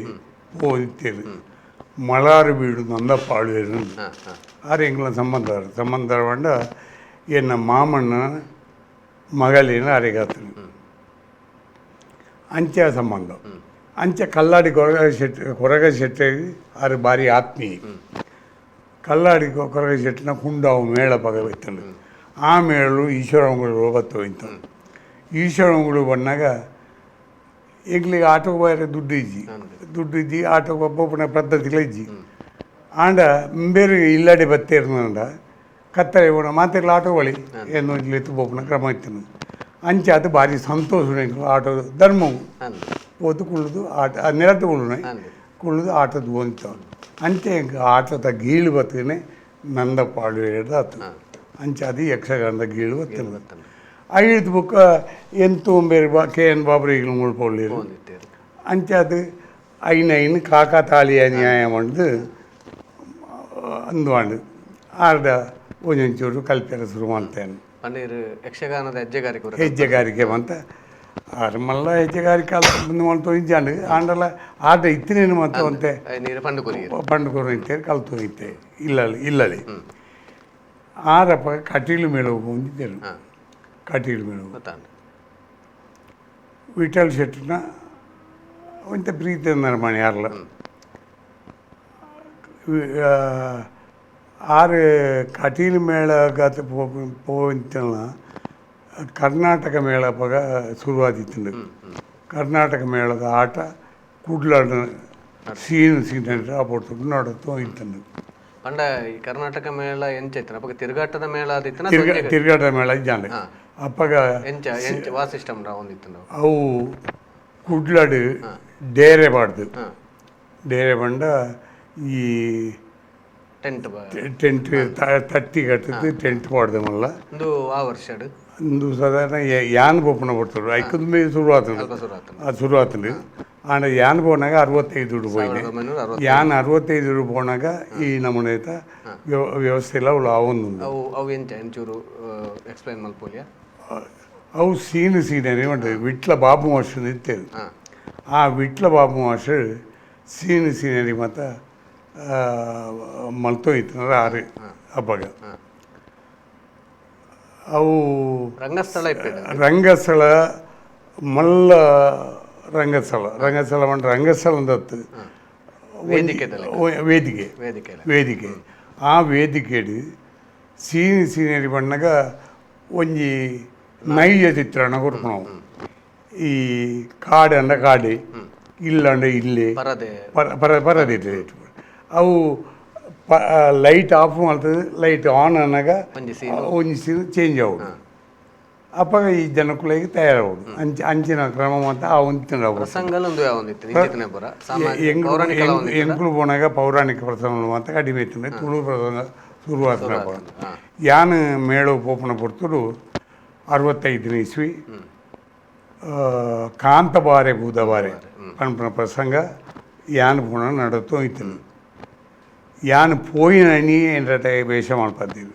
ಹೋಗ್ತೇವೆ ಮಳಾರು ಬೀಡು ನಂದ ಪಾಳುವೇರು ಎಂಕಲ್ನ ಸಂಬಂಧ ಪಂಡ ಎನ್ನ ಮಾಮಣ್ಣ ಮಗಳಿನ ಅರೆಗಾತನು ಅಂಚ ಸಂಬಂಧ ಅಂಚ ಕಲ್ಲಾಡಿ ಕೊರಗೈ ಶೆಟ್ಟಿ ಆರು ಭಾರಿ ಆತ್ಮೀಯ ಕಲ್ಲಾಡಿ ಕೊರಗೈ ಶೆಟ್ಟಿನ ಕುಂಡಾವು ಮೇಳ ಪಗ ಹೋಯ್ತಾನೆ ಆ ಮೇಳಲು ಈಶ್ವರಂಗಳು ಬತ್ತು ಹೋಯ್ತಾನೆ ಈಶ್ವರಂಗಳು ಬಂದಾಗ ಎಂಗ್ಲಿಗೆ ಆಟೋಗೆ ಬೇರೆ ದುಡ್ಡು ಇಜ್ಜಿ ಆಟೋಗೆ ಒಬ್ಬೊಬ್ಬನ ಪದ್ಧತಿಗಳು ಇಜ್ಜಿ ಆಂಡ ಬೇರೆ ಇಲ್ಲಡೆ ಬತ್ತೇರ್ನಂಡ ಕತ್ತಲೆ ಹೋಣ ಮಾತೆಲ್ಲ ಆಟೋ ಬಳಿ ಏನು ಇಲ್ಲಿ ತುಪ್ಪನ ಕ್ರಮ ಇತ್ತನು ಅಂಚೆ ಅದು ಭಾರಿ ಸಂತೋಷ ಆಟೋ ಧರ್ಮವು ಓದು ಕುಳ್ಳುದು ಆಟ ನೆರಟು ಕುಳ್ಳುದು ಆಟದ ಬಂತು ಅಂಚೆ ಆಟದ ಗೀಳು ಬತ್ತನೆ ನಂದ ಪಾಳು ಹೇಳಿದ ಆತು ಅಂಚೆ ಅದು ಯಕ್ಷಗಾನದ ಗೀಳು ಬತ್ತನು ಐದು ಬುಕ್ಕ ಎಂತೂ ಬೇರೆ ಕೆ.ಎನ್. ಬಾಬರಿಗೆ ಮುಳ್ಕೊಳ್ಳಿರು ಅಂಚೆ ಅದು ಐನು ಕಾಕಾ ತಾಳಿಯ ನ್ಯಾಯ ಮಾಡಿದು ಅಂದ್ವಾಂಡು ಆರ್ಡ ಒಂಚೂರು ಕಲ್ಪೆರ ಶುರು ಮಾಡ್ತೇನೆ ಯಕ್ಷಗಾನದ ಹೆಜ್ಜೆಗಾರಿಕೆ ಅಂತ ಆರು ಮಲ್ಲ ಹೆಜ್ಜೆಗಾರಿಕೆ ಮುಂದೆ ಮಾಡ್ತು ಇಜ್ಜಾಂಡು ಆಂಡಲ್ಲ ಆಟ ಇತ್ತಿನೇನು ಮತ್ತು ಅಂತೆ ಪಂಡುಕೊರು ಇತ್ತೇವೆ ಕಲ್ತು ಇತ್ತೆ ಇಲ್ಲಲಿ ಆರಪ್ಪ ಕಟೀಲು ಮೇಳ ಹೊಂದಿದ್ದೇರು ಕಟೀಲು ಮೇಳ ವಿಠಲ್ ಶೆಟ್ಟಿನ ಒಂಥ ಪ್ರೀತಿ ನಿರ್ಮಾಣ ಯಾರಲ್ಲ ಆರು ಕಟೀಲು ಮೇಳ ಗತ போயிட்டேன்னா ಕರ್ನಾಟಕ ಮೇಳ ಪಗ ಶುರುವಾದಿತ್ತು ಕರ್ನಾಟಕ ಮೇಳದ ಆಟ ಕುಡ್ಲಾಡ ಸೀನ್ ಅಪ್ಪಟ್ಟು ನೋಡುತ್ತೋ ಇತ್ತು ಪಂಡ ಈ ಕರ್ನಾಟಕ ಮೇಳ ಎಂಚೈತನ ಅಪ್ಪಗ ತಿರುಗಾಟದ ಮೇಳ ಆದಿತ್ತನ ತಿರುಗಾಟದ ಮೇಳ ಇದ್ದಾನೆ ಅಪ್ಪಗ ವಾಸಿಸ್ಟಮ್ ಒಂದಿತ್ತು ಅವು ಕುಡ್ಲಾಡು ಡೇರೆ ಬಾಡ್ದು ಡೇರೆ ಬಂಡ ಈ ಟೆಂಟ್ ತಟ್ಟಿ ಕಟ್ಟಿದ್ದು ಟೆಂಟ್ ಮಾಡ್ದೆ ಮಲ್ಲ ಆ ವರ್ಷ ಒಂದು ಸಾಧಾರಣ ಯಾನ್ ಬೋಪನ ಕೊಡ್ತಾರೆ ಐಕದ ಮೇಲೆ ಶುರುವಾತಂಡು ಆಂಡ ಯಾನ್ போனாಗ 65 ದುಡ್ಡು போயிನೆ ಯಾನ್ 65 ದುಡ್ಡು போனாಗ ಈ ನಮೂನೆ ವ್ಯವಸ್ಥೆ ಎಲ್ಲ ಅವಳು ಅವೊಂದು ಅವು ಎಂಚೂರು ಎಕ್ಸ್ಪ್ಲೈನ್ ಮಲ್ಪೋಲಿಯಾ ಅವು ಸೀನೇನೆ ಉಂಟು ವಿಟ್ಲ ಬಾಬು ಮಾಸ್ಟರ್ ಇರ್ತೇವೆ ಆ ವಿಟ್ಲ ಬಾಬು ಮಾಸ್ಟರ್ ಸೀನೇರಿ ಮತ್ತು ಮಲ್ತೋಯ್ತು ಆರು ಹಬ್ಬಗ ಅವು ರಂಗಸ್ಥಳ ಮಲ್ಲ ರಂಗಸ್ಥಳ ಮಂಡ ರಂಗಸ್ಥಳ ಅಂದತ್ತು ವೇದಿಕೆ ಆ ವೇದಿಕೆಡು ಸೀನೇರಿ ಬಣ್ಣಗ ಒಂಜಿ ನೈಜ ಚಿತ್ರಣ ಕೊಡ್ಕು ನಾವು ಈ ಕಾಡಂಡ ಕಾಡೆ ಇಲ್ಲಂಡ ಇಲ್ಲೇ ಪರದೆ ಅವು ಲೈಟ್ ಆಫ್ ಮಾಡ್ತದೆ ಲೈಟ್ ಆನ್ ಅನ್ನಾಗ ಒಂಜಿ ಸೀನ್ ಚೇಂಜ್ ಆಗೋದು ಅಪ್ಪಾಗ ಈ ಜನಕ್ಕಳಿಗೆ ತಯಾರಾಗೋದು ಅಂಚಿನ ಕ್ರಮ ಮತ್ತು ಆ ಒಂದಿನ ಎಂಕುಲು போனாಗ ಪೌರಾಣಿಕ ಪ್ರಸಂಗಗಳು ಮಾತ್ರ ಕಡಿಮೆ ಇತ್ತು ತುಳು ಪ್ರಸಂಗ ಶುರುವಾತ ಯಾನ್ ಮೇಳು ಪೋಪನ ಪುರ್ತರು 65ನೇ ಇಸ್ವಿ ಕಾಂತಬಾರೆ ಬೂದಬಾರೆ ಪಂಪನ ಪ್ರಸಂಗ ಯಾನ್ ಪುಣ ನಡತೋ ಇತ್ತು ಯಾನ್ ಪೋಯಿನನಿ ಎன்ற ವೇಷ ಮಾಡ್ತಿದ್ವಿ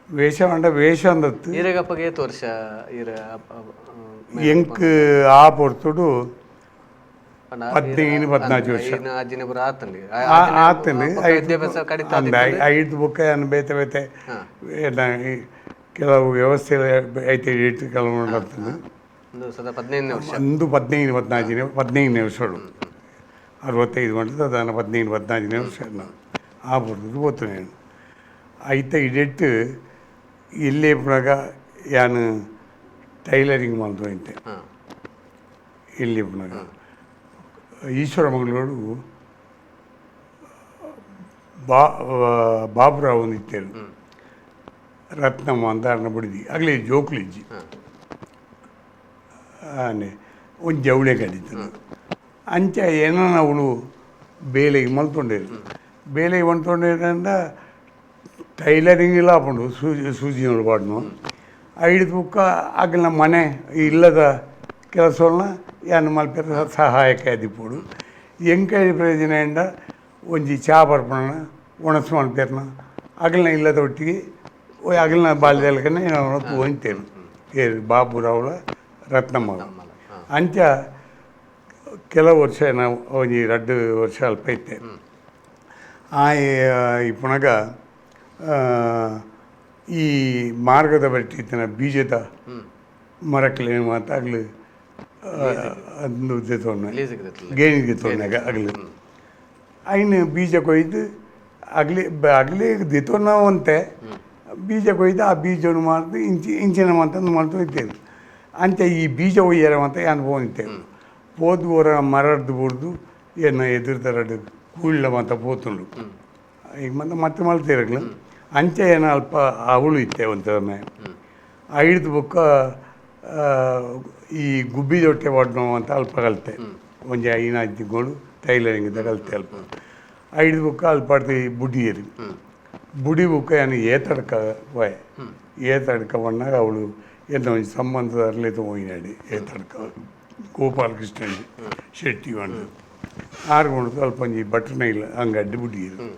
ವೇಷ ಅಂಡ ವೇಷ ಅಂದತ್ತು ವರ್ಷ ಎಂಕ್ ಆ ಪೊರ್ತುಡು 14 ವರ್ಷ ಆತಂడి. ಐದು ಬುಕ್ಕ ಅನ್ನು ಬೇತೆ ಬೇತೆ ಕೆಲವು ವ್ಯವಸ್ಥೆ ಐತೆ ಇಟ್ಟು ಕೆಲವು ನೋಡ್ತಾನೆ ಒಂದು 15 ವರ್ಷಗಳು 65 ಗಂಟೆ ಅದಾನ 14 ವರ್ಷ ಆ ಬರ್ದು ಗೊತ್ತು నేను అయితే ఇడెట్టు ఇల్లే ఇప్పుడాక యాను టైలరింగ్ మనతో అయితే ಇಲ್ಲಿ ಇప్పుడాక ಈಶ್ವರ ಮಂಗಳೂರು ಬಾಬುರಾವ್ ಇತ್ತೇಳು ರತ್ನಮ್ಮ ಅಂತ ಅನ್ನ ಬಿಡಿದಿ ಆಗಲೇ ಜೋಕ್ಲು ಇಜ್ಜಿ ಆನೆ ಒಂದು ಜವಳೆ ಕಡಿತನು ಅಂಚ ಏನೋ ಅವಳು ಬೇಲೆಗೆ ಮಲ್ತೊಂಡೇರು ಬೇಲೆಗೆ ಮಲ್ತೊಂಡೇರಂದ ಟೈಲರಿಂಗ್ ಇಲ್ಲ ಹಾಕೊಂಡು ಸೂಜಿನೋಡು ಪಾಡ್ನು ಐದು ಬುಕ್ಕ ಆಗಲ ಮನೆ ಇಲ್ಲದ ಕೆಲಸವನ್ನ ಯಾನು ಮಲ್ಪೇರ ಸಹಾಯಕ ಆದಿಪ್ಪೋಡು ಎಂಕೈ ಪ್ರಯೋಜನ ಎಂಡ ಒಂಜಿ ಚಾ ಬರ್ಪಣ ಒಣಸು ಮಲ್ಪೇರ್ನ ಅಗಲನ ಇಲ್ಲದ ಒಟ್ಟಿಗೆ ಅಗಲನ ಬಾಲ್ಯದಲ್ಕನೆ ನಾನು ತೋಂತೇನು ಬಾಬುರಾವ್ಲ ರತ್ನಮ್ಮ ಅಂಚ ಕೆಲವು ವರ್ಷ ನಾವು ಒಂಜಿ 2 ವರ್ಷ ಅಲ್ಪ ಇತ್ತೆ ಇಪ್ಪುನಗ ಈ ಮಾರ್ಗದ ಬಟ್ಟಿನ ಬೀಜದ ಮರಕ್ಲೇನು ಮಾತ ಆಗ್ಲಿ ಅದು ಗೇಣಿಗೆ ತೊಗೊಂಡಾಗ ಆಗಲಿ ಐನು ಬೀಜ ಕೊಯ್ದು ಆಗಲೇ ದಿತೋನವಂತೆ ಬೀಜ ಕೊಯ್ದು ಆ ಬೀಜವನ್ನು ಮಾಡ್ದು ಇಂಚಿನ ಮಂತಂದು ಮಾಡ್ತು ಇತ್ತೇವೆ ಅಂಚ ಈ ಬೀಜ ಒಯ್ಯರ ಅಂತ ಅನುಭವ ಇತ್ತೇವೆ ಪೋದು ಹೊರ ಮರದ್ದು ಬಿಡ್ದು ಏನು ಎದುರ್ತಾರಡು ಕೂಳ್ಳ ಅಂತ ಪೋತುಂಡು ಈಗ ಮತ್ತೆ ಮಲ್ತಿರಗ್ಲು ಅಂಚೆ ಏನೋ ಅಲ್ಪ ಅವಳು ಇತ್ತೆ ಒಂಥರನೇ ಐದು ಬುಕ್ಕ ಈ ಗುಬ್ಬಿ ಜೊಟ್ಟೆ ಒಡ್ನೋ ಅಂತ ಅಲ್ಪ ಕಲಿತೆ ಒಂಜಿ 5 ತಿಂಗಳು ಟೈಲರಿಂಗಿಂದ ಕಲಿತೆ ಅಲ್ಪ 5 ಬುಕ್ಕ ಅಲ್ಪ ಬುಡಿಯರು ಬುಡಿ ಬುಕ್ಕ ಏನು ಏತಡ್ಕ ವಾಯ್ ಏತಡ್ಕ ಬಣ್ಣಾಗ ಅವಳು ಏನೋ ಒಂದು ಸಂಬಂಧದಲ್ಲಿ ಹೋಗಿನಾಡಿ ಏತಡ್ಕ ಗೋಪಾಲಕೃಷ್ಣ ಶೆಟ್ಟಿ ಒಂದು ಆರ್ಕೊಂಡು ಸ್ವಲ್ಪ ಒಂಜಿ ಬಟರ್ನ ಇಲ್ಲ ಹಂಗೆ ಅಡ್ಡಿ ಬುಡಿಯರು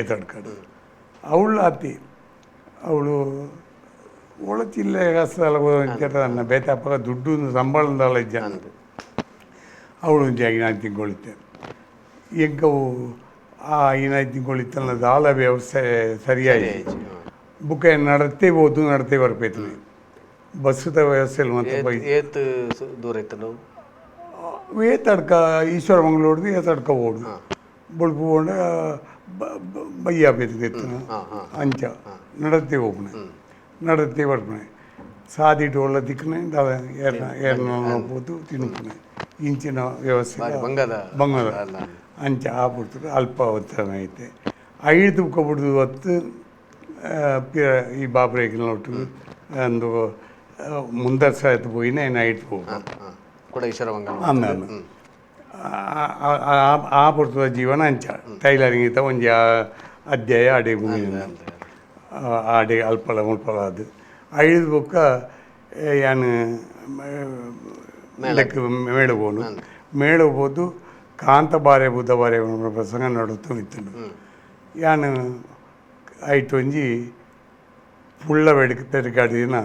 ಏತಡ್ಕಡು ಅವಳು ಆತಿ ಅವಳು ಒಳಚಿಲ್ಲೆ ಕಷ್ಟಲ್ಲ ನನ್ನ ಬೇತಪ್ಪ ದುಡ್ಡು ಸಂಬಳದಲ್ಲ ಇಜ್ಜ ಅವಳು ಒಂದು 5 ತಿಂಗಳಿತ್ತೆ ಎಂಕವು ಆ 5 ತಿಂಗಳಿತ್ತಲ್ಲ ದಾಲ ವ್ಯವಸ್ಥೆ ಸರಿಯಾಗಿ ಬುಕ್ಕ ನಡತೆ ಹೋದು ನಡತೆ ಬರ್ಪೈತಿ ಬಸ್ಸದ ವ್ಯವಸ್ಥೆಯಲ್ಲಿ ಮತ್ತೆ ದೂರ ಇತ್ತು ಏತಡ್ಕ ಈಶ್ವರ ಮಂಗಳೂರ್ದು ಏತಡ್ಕ ಓಡು ಬುಳ್ಪು ಹೋಂಡ ಬಯ್ಯ ಬೇತಿತ್ತು ಅಂಚ ನಡತೆ ಹೋಗ್ನೆ ನಡತೆ ಬರ್ಪಣೆ ಸಾದಿಟ್ಟು ಒಳ್ಳ ದಿಕ್ಕನೆ ಏರ್ನ ಹೋದು ತಿನ್ನುಪಣೆ ಇಂಚಿನ ವ್ಯವಸ್ಥೆ ಬಂಗದ ಅಂಚ ಆಗ್ಬಿಡ್ತಾರೆ ಅಲ್ಪ ಹೊತ್ತನ ಐತೆ 5 ತುಕ್ಕೊಬಿಡ್ದು ಹೊತ್ತು ಈ ಬಾಬ್ರೇಕಿನ ಒಟ್ಟು ಒಂದು ಮುಂದರ್ಸ ಆಯ್ತು ಪೋಯಿನ ನೈಟ್ ಅಂದಾನು ಆ ಪುರ್ತದ ಜೀವನ ಅಂಚ ಟೈಲರಿಂಗ್ ಇತ್ತ ಒಂಜಿ ಅಧ್ಯಾಯ ಅಡೆ ಮುಗಿದ ಆಡೆ ಅಲ್ಪಲ ಮುಲ್ಪಲ ಅದು 5 ಬುಕ್ಕ ಯಾನು ಮೇಳಬೋದು ಕಾಂತ ಬಾರೆ ಬುದ್ಧ ಬಾರೆ ಪ್ರಸಂಗ ನೋಡುತ್ತೂ ಇತ್ತನು ಯಾನು ಆಯ್ತು ಒಂಜಿ ಪುಳ್ಳ ಪೆರಗಾಡಿನ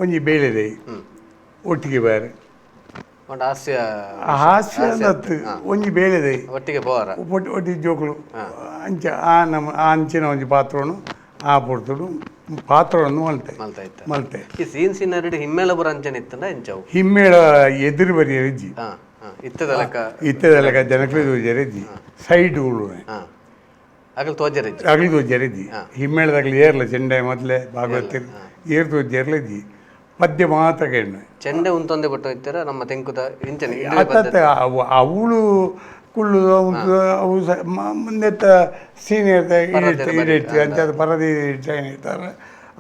ಒಂಜಿ ಬೇಳೆದೆ ಒಟ್ಟಿಗೆ ಬೇರೆ ಹಾಸ್ಯ ಅಂದತ್ತು ಒಂಜಿ ಬೇಳೆದೆ ಒಟ್ಟಿಗೆ ಜೋಕುಲು ಅಂಚ ಅಂಚಿನ ಒಂಜಿ ಪಾತ್ರವನ್ನು ಆ ಪುಡ್ತುಡು ಪಾತ್ರವನ್ನು ಮಲ್ತೆ ಹಿಮ್ಮೇಳ ಅಂಚನೆ ಇತ್ತಂಡ ಎಂಚವು ಹಿಮ್ಮೇಳ ಎದುರು ಬರಿಯರಿಜ್ಜಿ ಇತ್ತದಲಕ ಜನಕ್ಲೆ ಜರಿಜ್ಜಿ ಸೈಡ್ಗಳು ಅಗಲ್ ತೋಜರಿಜ್ಜಿ ಹಿಮ್ಮೇಳದಾಗಲಿ ಏರ್ಲ ಚೆಂಡೆ ಮೊದಲೇ ಭಾಗವತಿರ್ ಏರ್ ತೋಜರ್ಲಿಜ್ಜಿ ಪದ್ಯ ಮಾತ್ರ ಕೇಳ ಚೆಂಡೆ ಉಂತೊಂದೆ ಕೊಟ್ಟು ಹೋಗ್ತಾರ ನಮ್ಮ ತೆಂಕುದ ಇಂಚನೆ ಅವಳು ಕುಳ್ಳು ಅವು ಮುಂದೆತ್ತ ಸೀನಿಯರ್ ಇಡಿಟ್ಟು ಅಂತ ಪರದಿ ಟ್ರೈನ್ ಇರ್ತಾರೆ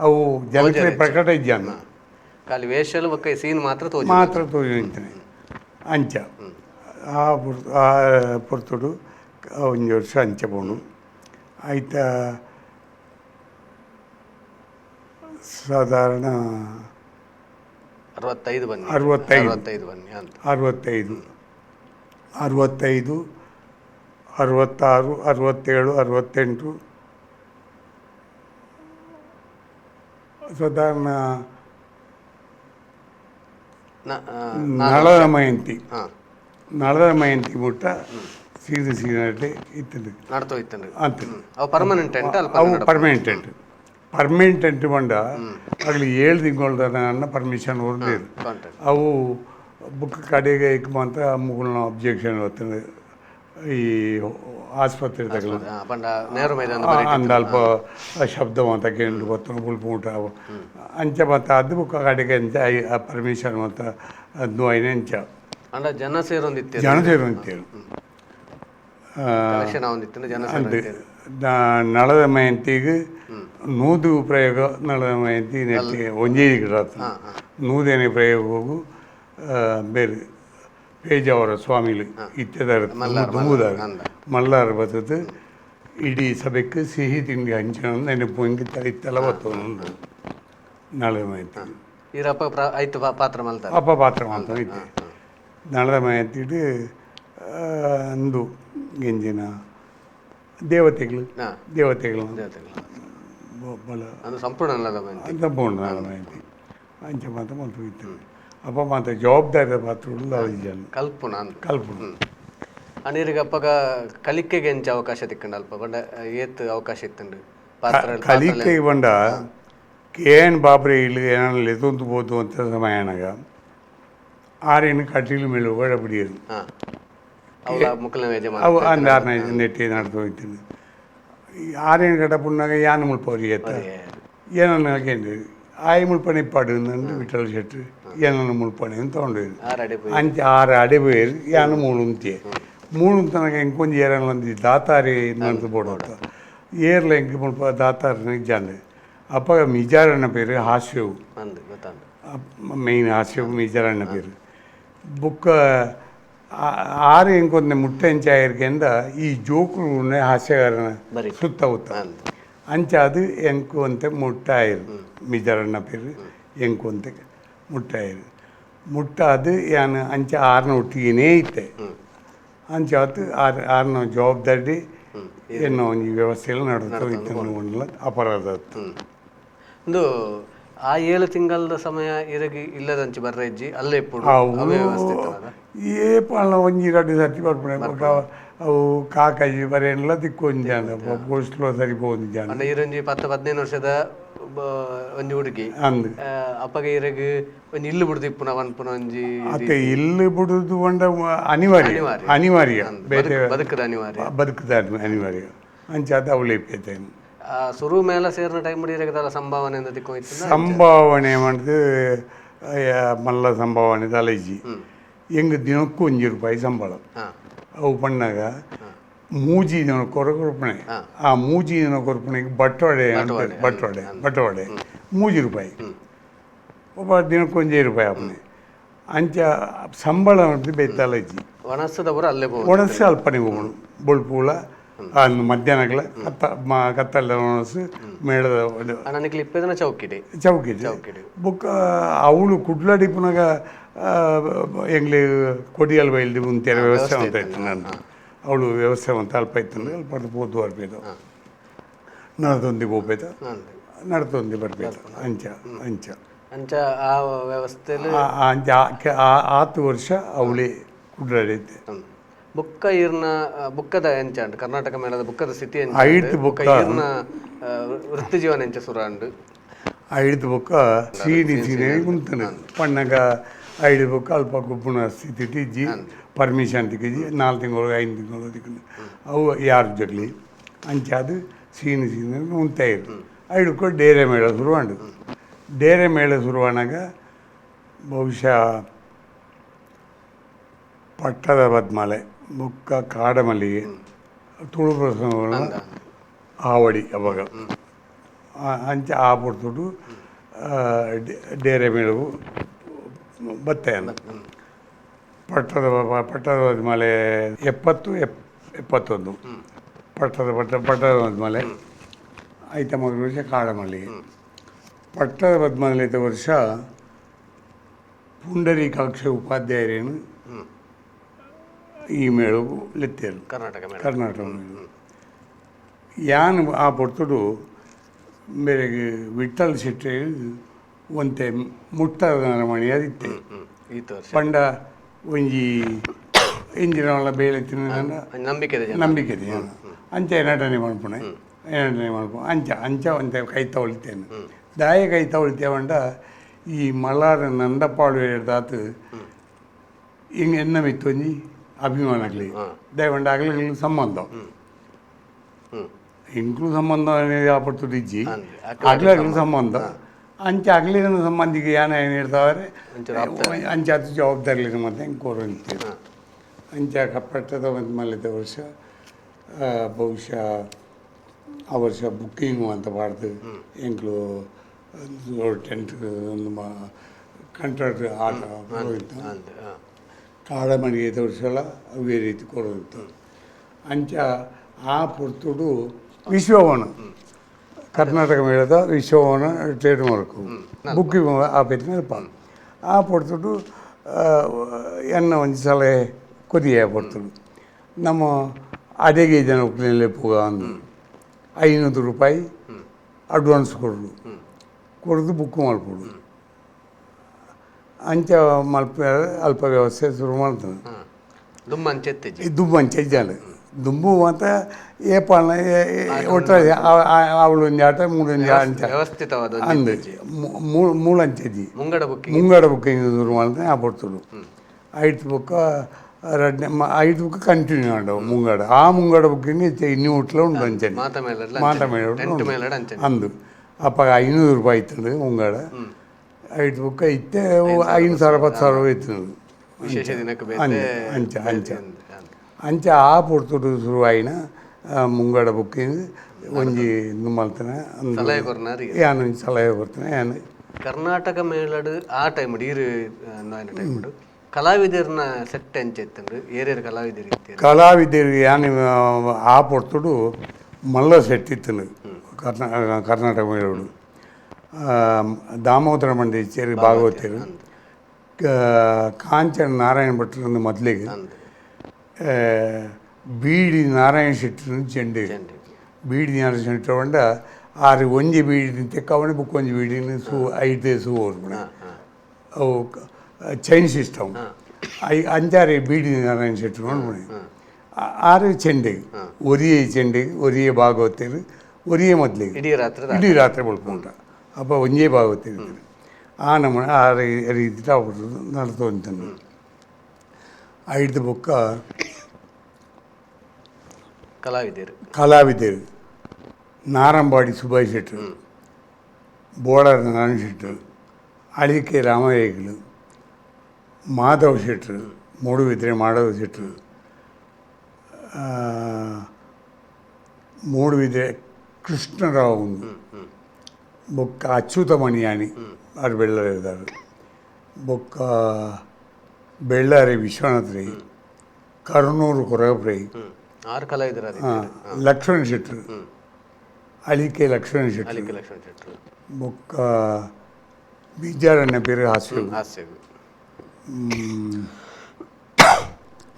ಅವು ಜನಕ್ಕೆ ಪ್ರಕಟ ಇಜ್ಜಾನ ಖಾಲಿ ವೇಷಲು ಬಕ್ಕ ಸೀನ್ ಮಾತ್ರ ತೋಜಂತಾನೆ ಅಂಚ ಆ ಪುರ್ತುಡು ಒಂಜಿ ವರ್ಷ ಅಂಚ ಬೋಣು ಆಯ್ತಾ ಸಾಧಾರಣ 65 65 66 66 67 68 ಸಾಧಾರಣ ನಳದಮಯಂತಿ ನಳದ ಮಯಂತಿ ಮುಟ್ಟ ಸೀನಟ್ಟೆ ಇತ್ತಂದು ನಡ್ತೋ ಇತ್ತಂದು ಅಂತ ಅವು ಪರ್ಮನೆಂಟ್ ಎಂಟ ಅವು ಪರ್ಮನೆಂಟ್ ಎಂಟು ಬಂಡ ಆಗಲಿ 7 ತಿಂಗಳ ಪರ್ಮಿಷನ್ ಹೊರದೇರು ಅವು ಬುಕ್ ಕಡೆಗೆ ಇಕ್ಕಂತ ಮುಗುಳ್ನ ಅಬ್ಜೆಕ್ಷನ್ ಬರ್ತದೆ ಈ ಆಸ್ಪತ್ರೆ ತಗಲ ಅಂದ ಅಲ್ಪ ಶಬ್ದ ಅಂತ ಕೇಂದ್ರ ಬರ್ತದೆ ಬುಲ್ಪುಟ ಅಂಚ ಮತ್ತು ಅದು ಬುಕ್ ಕಡೆಗೆ ಅಂಚ ಪರ್ಮಿಷನ್ ಮತ್ತು ಅದು ಐನಂಚ ಜನ ಸೇರೊಂದಿತ್ತು ಸೇರುವಂತೇಳು ಅಂತೆ ನಳದ ಮಯಂತಿಗೆ ನೂದು ಪ್ರಯೋಗ ನಳದ ಮಯಂತಿ ನೆಟ್ಟಿ ಒಂಜೇರಿ ಗಿಡತ್ತ ನೂದೇನೆ ಪ್ರಯೋಗ ಹೋಗು ಬೇರೆ ಪೇಜಾವರ ಸ್ವಾಮಿಲು ಇತ್ಯದಾರ ತುಂಬುದಾರ ಮಲ್ಲಾರ ಬರ್ತದೆ ಇಡೀ ಸಭೆಗೆ ಸಿಹಿ ತಿಂಡಿ ಹಂಚಿನ ನೆನಪು ಹಿಂಗೆ ಇತ್ತೆಲ್ಲ ಬರ್ತದೆ ನಳದ ಮಯಂತಿ ಅಪ್ಪ ಪಾತ್ರ ಮಾಡ್ತಾನೆ ಇದ್ದೆ ನಳದ ಮಯಂತಿಟ್ಟು ಅಂದು ಗೆಂಜಿನ ದೇವತೆಗಳು ಬಲ ಸಂಪೂರ್ಣ ನಳದ ಮಯಂತಿ ಅಂಚೆ ಮಾತ ಮಂತು ಇತ್ತು ಅಪ್ಪ ಮಾತ ಜವಾಬ್ದಾರಿ ಪಾತ್ರಗಳು ಜನ ಕಲ್ಪನ ಅನಿರಿಗೆ ಅಪ್ಪಗ ಕಲಿಕೆಗೆ ಎಂಚ ಅವಕಾಶ ತಿಕ್ಕಂಡು ಅಲ್ಪ ಬಂಡ ಏತ್ ಅವಕಾಶ ಇತ್ತಂಡು ಕಲಿಕೆ ಬಂಡ ಕೆ.ಎನ್. ಬಾಬ್ರೆ ಇಲ್ಲಿ ಏನಾಗಲಿ ಎತ್ತೊಂದು ಬೋದು ಅಂತ ಸಮಯನಾಗ ಆರೇನು ಕಟ್ಟಿಲು ಮೇಲೆ ಒಳ ಬಿಡಿಯೋದು ಅವು ಅಂದ 6 ನೆಟ್ಟಿ ನಡ್ದು ಹೋಗ್ತೀನಿ ಆರೇನು ಗಡ ಪುಣ್ಣಾಗ ಯಾನು ಮುಳ್ಪವ್ರಿ ಎತ್ತ ಏನನ್ನ ಹಾಕೇಂದ್ರಿ ಆಯಿ ಮುಳ್ಪಣಿ ಇಪ್ಪಾಡು ನಂದು ವಿಠಲ್ ಶೆಟ್ಟಿ ಏನನ್ನು ಮುಳ್ಪಣಿ ಅಂತ ತೊಗೊಂಡು ಅಂಚೆ 6 ಅಡೆ ಬೇರು ಯಾನು ಮೂಳುಂತೆ ತನಕ ಎಂಕೊಂದು ಏರನ್ನು ಒಂದು ದಾತಾರಿ ನಂದು ಬೋಡೋತ ಏರ್ಲ ಎಂಗೆ ಮುಳ್ಪ ದಾತಾರಿ ಜಾಂಡೆ ಅಪ್ಪ ಮಿಜಾರಣ್ಣ ಪೇರು ಹಾಸ್ಯವು మెయిన్ హాస్యం మిజారన్న పేరు బుక్ 6 ఇంకొంత ముట్టంచాయర్ కింద ఈ జోకులు ఉన్నాయి హాస్యగారన సుత్త అవుతా ಅಂಚೆ ಅದು ಎಂಕೊಂತೆ ಮುಟ್ಟಾಯಿರು ಮಿಜಾರಣ್ಣ ಪೇರು ಎಂಕೊಂತೆ ಮುಟ್ಟಾಯಿರು ಮುಟ್ಟ ಅದು ಯಾನು ಅಂಚೆ 6ನ ಒಟ್ಟಿಗೆನೇ ಇತ್ತೆ ಅಂಚೆ ಅವತ್ತು 6ನ ಜವಾಬ್ದಾರಿ ಏನೋ ಒಂದು ವ್ಯವಸ್ಥೆಯಲ್ಲಿ ನಡೆದು ಇತ್ತು ಅಪರಾಧ ಒಂದು ಆ 7 ತಿಂಗಳ ಸಮಯ ಇರಗಿ ಇಲ್ಲದಂಚೆ ಬರ್ರಜ್ಜಿ ಅಲ್ಲೇ ಎప్పుడు ఏ పనులు వంజి రెడ్డి సర్టి పడుకునే అವು కాకయ్యి బరేన్ల తిక్కొంజాను పోస్ట్లో సరిపోంది జాను అంటే ಇರಂಜಿ 10-15 ವರ್ಷದ ಒಂಜಿ ಹುಡುಗಿ ಅಪ್ಪಗೆ ಇರಗಿ ಒಂಜಿ ಇಲ್ಲು ಬಿಡುದು ಇಪ್ಪುನ ವನ್ಪುನ ಒಂಜಿ ಅತ್ತೆ ಇಲ್ಲು ಬಿಡುದು ಒಂಡ ಅನಿವಾರ್ಯ ಬದುಕದ ಅನಿವಾರ್ಯ ಅಂಚಾದ ಅವಳಿಪ್ಪೇತೇನು ಶುರು ಮೇಲೆ ಸೇರಿನ ಟೈಮ್ ಹಿಡಿಯದಲ್ಲ ಸಂಭಾವನೆ ಅಂತ ತಿಕ್ಕೋಯ್ತು ಸಂಭಾವನೆ ಮಾಡಿದು ಮಲ್ಲ ಸಂಭಾವನೆ ತಲೆಜಿ ಹೆಂಗೆ ದಿನಕ್ಕೂ 1 ರೂಪಾಯಿ ಸಂಬಳ ಅವು ಪಣ್ಣಾಗ ಮೂಜಿ ದಿನ ಕೊರಪಣೆ ಆ ಮೂಜಿ ದಿನ ಕೊರಪಣೆಗೆ ಬಟ್ಟವಾಡೆ ಬಟ್ಟವಾಡೆ 3 ರೂಪಾಯಿ ಒಬ್ಬ ದಿನಕ್ಕೆ 1 ರೂಪಾಯಿ ಅಪ್ಪನೆ ಅಂಚ ಸಂಬಳ ಮಾಡಿದ್ದು ಬೇತಲಜ್ಜಿ ಒಣಸದವರು ಅಲ್ಲೇ ಒಣಸ ಅಲ್ಪನೆ ಹೋಗೋಣ ಬೊಳ್ಪೂಳ ಮಧ್ಯಾಹ್ನಗಳ ಕತ್ತಲ್ಲ ಒಣಸು ಮೇಳದ ಚೌಕಿಡೆ ಬುಕ್ ಅವಳು ಕುಡ್ಲ ಡಿಪ್ಪನಾಗ ಎಂಗ್ಲಿ ಕೊಡಿಯಲ್ ಬೈಲ್ದಿ ಮುಂತೇರ ವ್ಯವಸ್ಥೆ ಅಂತ ಇತ್ತು ನಾನು ಅವಳು ವ್ಯವಸ್ಥೆ ಅಂತ ಅಲ್ಪ ಇತ್ತು ಅಲ್ಪ ಪೋದು ಬರ್ಬೇದು ನಡ್ದೊಂದಿ ಹೋಗ್ಬೇದ ನಡ್ದೊಂದಿ ಬರ್ಬೇದು ಅಂಚ ಆ ವ್ಯವಸ್ಥೆಯಲ್ಲಿ ಅಂಚ 10 ವರ್ಷ ಅವಳಿ ಕುಡ್ಲಾಡೈತೆ ಬುಕ್ಕ ಇರ್ನ ಬುಕ್ಕದ ಎಂಚ ಅಂಡ್ ಕರ್ನಾಟಕ ಮೇಳದ ಬುಕ್ಕದ ಸ್ಥಿತಿ ಇರ್ನ ವೃತ್ತಿ ಜೀವನ ಎಂಚ ಸುರಾಂಡು 5 ಬುಕ್ಕ ಸೀನಿ ಕುಂತನ ಪಣ್ಣಗ 5 ಬುಕ್ಕ ಅಲ್ಪ ಗುಬ್ಬುನ ಸ್ಥಿತಿ ತಿಜ್ಜಿ ಪರ್ಮಿಷನ್ ತಿಕ್ಕಿಜಿ 4 ತಿಂಗಳು 5 ತಿಂಗಳು ತಿಕ್ಕಿನ ಅವು ಯಾರು ಜಗ್ಲಿ ಅಂಚಾದು ಸೀನಿ ಉಂತಾಯಿರು 5 ಬುಕ್ಕ ಡೇರೆ ಮೇಳ ಶುರುವಾಂಡು ಡೇರೆ ಮೇಳ ಶುರುವಾನಾಗ ಬಹುಶಃ ಪಟ್ಟದ ಬದ್ಮಲೆ ಬುಕ್ಕ ಕಾಡಮಲ್ಲಿಗೆ ತುಳು ಪ್ರಸಂಗಗಳು ಆವಡಿ ಅವಾಗ ಅಂಚೆ ಆ ಪಡ್ತುಡು ಡೇರೆ ಮೇಳವು ಬತ್ತಾಯನ ಪಟ್ಟದ ಬದ್ಮಲೆ 70-71 ಪಟ್ಟದ ಬದ್ಮಲೆ ಐತ ಮಗ ವರ್ಷ ಕಾಡಮಲ್ಲಿಗೆ ಪಟ್ಟದ ಬದ್ಮಲೆ ವರ್ಷ ಪುಂಡರೀಕಾಕ್ಷ ಉಪಾಧ್ಯಾಯರೇನು ಈ ಮೇಳವು ಲೆತ್ತೇರು ಕರ್ನಾಟಕ ಮೇಳು ಯಾನ್ ಆ ಪೊರ್ತುಡು ಬೇರೆಗೆ ವಿಠಲ್ ಶೆಟ್ಟಿ ಒಂತೆ ಮುಟ್ಟದ ಮಣಿ ಅದಿತ್ತೆ ಪಂಡ ಒಂಜಿ ಇಂಜಿನ ಬೇಳೆ ತಿನ್ನ ನಂಬಿಕೆ ನಂಬಿಕೆ ಅಂಚ ನಟನೆ ಮಾಡ್ಪುಣೆ ನಟನೆ ಮಾಡ್ಕೊಂಡು ಅಂಚ ಒಂದ ಕೈ ತಗೊಳ್ತೇನೆ ದಾಯ ಕೈ ತಗೊಳ್ತೇವಂಡ ಈ ಮಲಾರ ನಂದಪಾಡು ಹೇಳ್ದಾತು ಹಿಂಗೆ ಎನ್ನ ಮಿತ್ತೊಂಜಿ ಅಭಿಮಾನಗಲಿ ದಯವಂಡ ಅಗಲಿಗಳು ಸಂಬಂಧ ಇಂಕ್ಲು ಸಂಬಂಧ ಆಪಡ್ತುಡು ಇಜ್ಜಿ ಅಗಲಿಗಳು ಸಂಬಂಧ ಅಂಚೆ ಅಗಲಿನ ಸಂಬಂಧಿಗೆ ಏನು ಹೇಳ್ತಾವ್ರೆ ಅಂಚೆ ಅದು ಜವಾಬ್ದಾರಿಲಿನ ಮತ್ತೆ ಹಿಂಗೆ ಕೋರಂತೇವೆ ಅಂಚೆ ಪಟ್ಟದ ಒಂದು ಮಲ್ಲಿದ ವರ್ಷ ಬಹುಶಃ ಆ ವರ್ಷ ಬುಕ್ಕಿಂಗು ಅಂತ ಬಾರ್ದು ಎಂಕ್ಲು ಟೆಂಟ್ ಒಂದು ಕಾಂಟ್ರಾಕ್ಟ್ ಆಟ ಕೊಡೋದಿತ್ತು ಕಾಡ ಮನೆಗೆ ವರ್ಷಲ ಅವೇ ರೀತಿ ಕೊಡೋದಿತ್ತು ಅಂಚ ಆ ಪುರ್ತುಡು ವಿಶ್ವವನ ಕರ್ನಾಟಕ ಮೇಳದ ವಿಶ್ವವನ ಟ್ರೇಡ್ ಮಾರ್ಕು ಬುಕ್ಕಿಂಗ್ ಆ ಪೆಟ್ಟಿನಪ್ಪ ಆ ಪೊರ್ತುಡು ಎನ್ನ ಒಂದು ಸಲ ಕೊರಿಯ ಪೊರ್ತುಡು ನಮ್ಮ ಅಡೆಗೆ ಜನ ಉಪ್ಪಿನಲ್ಲಿ ಪೋಗ ಅಂದು 500 ರೂಪಾಯಿ ಅಡ್ವಾನ್ಸ್ ಕೊಡೋದು ಬುಕ್ ಮಾಡ್ಕೊಡು ಅಂಚ ಮಲ್ಪ ಅಲ್ಪ ವ್ಯವಸ್ಥೆ ಶುರು ಮಾಡ್ತಾನೆ ದುಂಬು ಅಂಚೆ ಜನ ದುಂಬು ಮತ್ತು ಏಪಾನ ಒಟ್ಟಾರೆ ಅವಳೊಂದು ಆಟ ಮೂಡೊಂದು ಅಂಚ ಅಂದು ಮೂಳಂಚೆಜಿ ಮುಂಗಡ ಬುಕ್ಕಿಂಗ್ ಶುರು ಮಾಡ್ತಾನೆ ಆ ಪಡ್ತುಡು 5 ಬುಕ್ಕ 5 ಬುಕ್ ಕಂಟಿನ್ಯೂ ಮಾಡವು ಮುಂಗಡ ಆ ಮುಂಗಡ ಬುಕ್ಕಿಂಗ್ ಇನ್ನೂ ಉಟ್ಲ ಉಂಟು ಅಂಚೆ ಮಾತ ಮೇಲೆ ಅಂದು ಅಪ್ಪ 500 ರೂಪಾಯಿ ಇತ್ತು ಮುಂಗಡ 5 ಬುಕ್ಕ ಇತ್ತೆ 5,000-10,000 ಇತ್ತು ಅಂಚ ಅಂಚ ಅಂಚೆ ಆ ಪೊರ್ತುಡು ಶುರುವಾಯಿನ ಮುಂಗಡ ಬುಕ್ಕಿಂಗ್ ಒಂಜಿ ಮಲ್ತಾನೆ ಯಾನು ಸಲಹೆ ಕೊಡ್ತಾನೆ ಯಾನು ಕರ್ನಾಟಕ ಮೇಳಡು ಆ ಟೈಮ್ ಈರು ಟೈಮ್ ಕಲಾವಿದರನ್ನ ಸೆಟ್ ಎಂಚೆತ್ತಂದ್ರೆ ಏರೇರು ಕಲಾವಿದರಿಗೆ ಯಾನು ಆ ಪೊರ್ತುಡು ಮಲ್ಲ ಸೆಟ್ ಇತ್ತು ಕರ್ನಾಟಕ ಮೇಳೋಡು ದಾಮೋದರ ಮಂಡೇಶ್ವರಿ ಭಾಗವತರು ಕಾಂಚನ ನಾರಾಯಣ ಭಟ್ರು ಮೊದಲಿಗೆ ಬೀಡಿ ನಾರಾಯಣ ಶೆಟ್ಟರು ಚೆಂಡೆ ಬೀಡಿ ನಾರಾಯಣ ಶೆಟ್ಟರು ಅಂಡ 6 ಒಂಜಿ ಬೀಡಿ ತೆಕ್ಕವಣೆ ಬುಕ್ ಒಂಜಿ ಬೀಡಿನ 5 ಸೂ ಓಡ್ಬಿಡ ಅವು ಚೈನ್ ಸಿಸ್ಟಮ್ 5-6 ಬೀಡಿ ನಾರಾಯಣ ಶೆಟ್ಟರು ನೋಡ್ಬಿಡಿ 6 ಚೆಂಡೆ ಒರಿಯೇ ಭಾಗವತರು ಒರಿಯೇ ಮೊದಲಿಗೆ ಇಡೀ ರಾತ್ರಿ ಬಳ್ಕೊಂಡ ಅಪ್ಪ ಒಂಜೇ ಭಾಗವತರು ಆ ನಮ್ಮ ಆ ರೀತಿ ನಡ್ತೊಂತಾನೆ 5 ಬುಕ್ಕ ಕಲಾವಿದರು ನಾರಂಬಾಡಿ ಸುಭಾಷ್ ಶೆಟ್ಟರು ಬೋಳಾರ ನಾರಾಯಣ ಶೆಟ್ಟರು ಅಳಿಕೆ ರಾಮಯ್ಯಗಳು ಮಾಧವ್ ಶೆಟ್ಟರು ಮೂಡುಬಿದ್ರೆ ಮಾಧವ ಶೆಟ್ಟರು ಮೂಡುಬಿದ್ರೆ ಕೃಷ್ಣರಾವ್ ಒಂದು ಬೊಕ್ಕ ಅಚ್ಯುತ ಮಣಿಯಾಣಿ ಅವ್ರು ಬೆಳ್ಳಾರಿ ಇದ್ದಾರೆ ಬೊಕ್ಕ ಬೆಳ್ಳಾರಿ ವಿಶ್ವನಾಥ್ ರೈ ಕರ್ನೂರು ಕೊರಗಪ್ರೈ ಲಕ್ಷ್ಮಣ ಶೆಟ್ಟರು ಅಳಿಕೆ ಲಕ್ಷ್ಮಣ ಶೆಟ್ಟರು ಬೊಕ್ಕ ಬೀಜಾರಣ್ಯ ಬೇರೆ ಹಾಸ್ಯ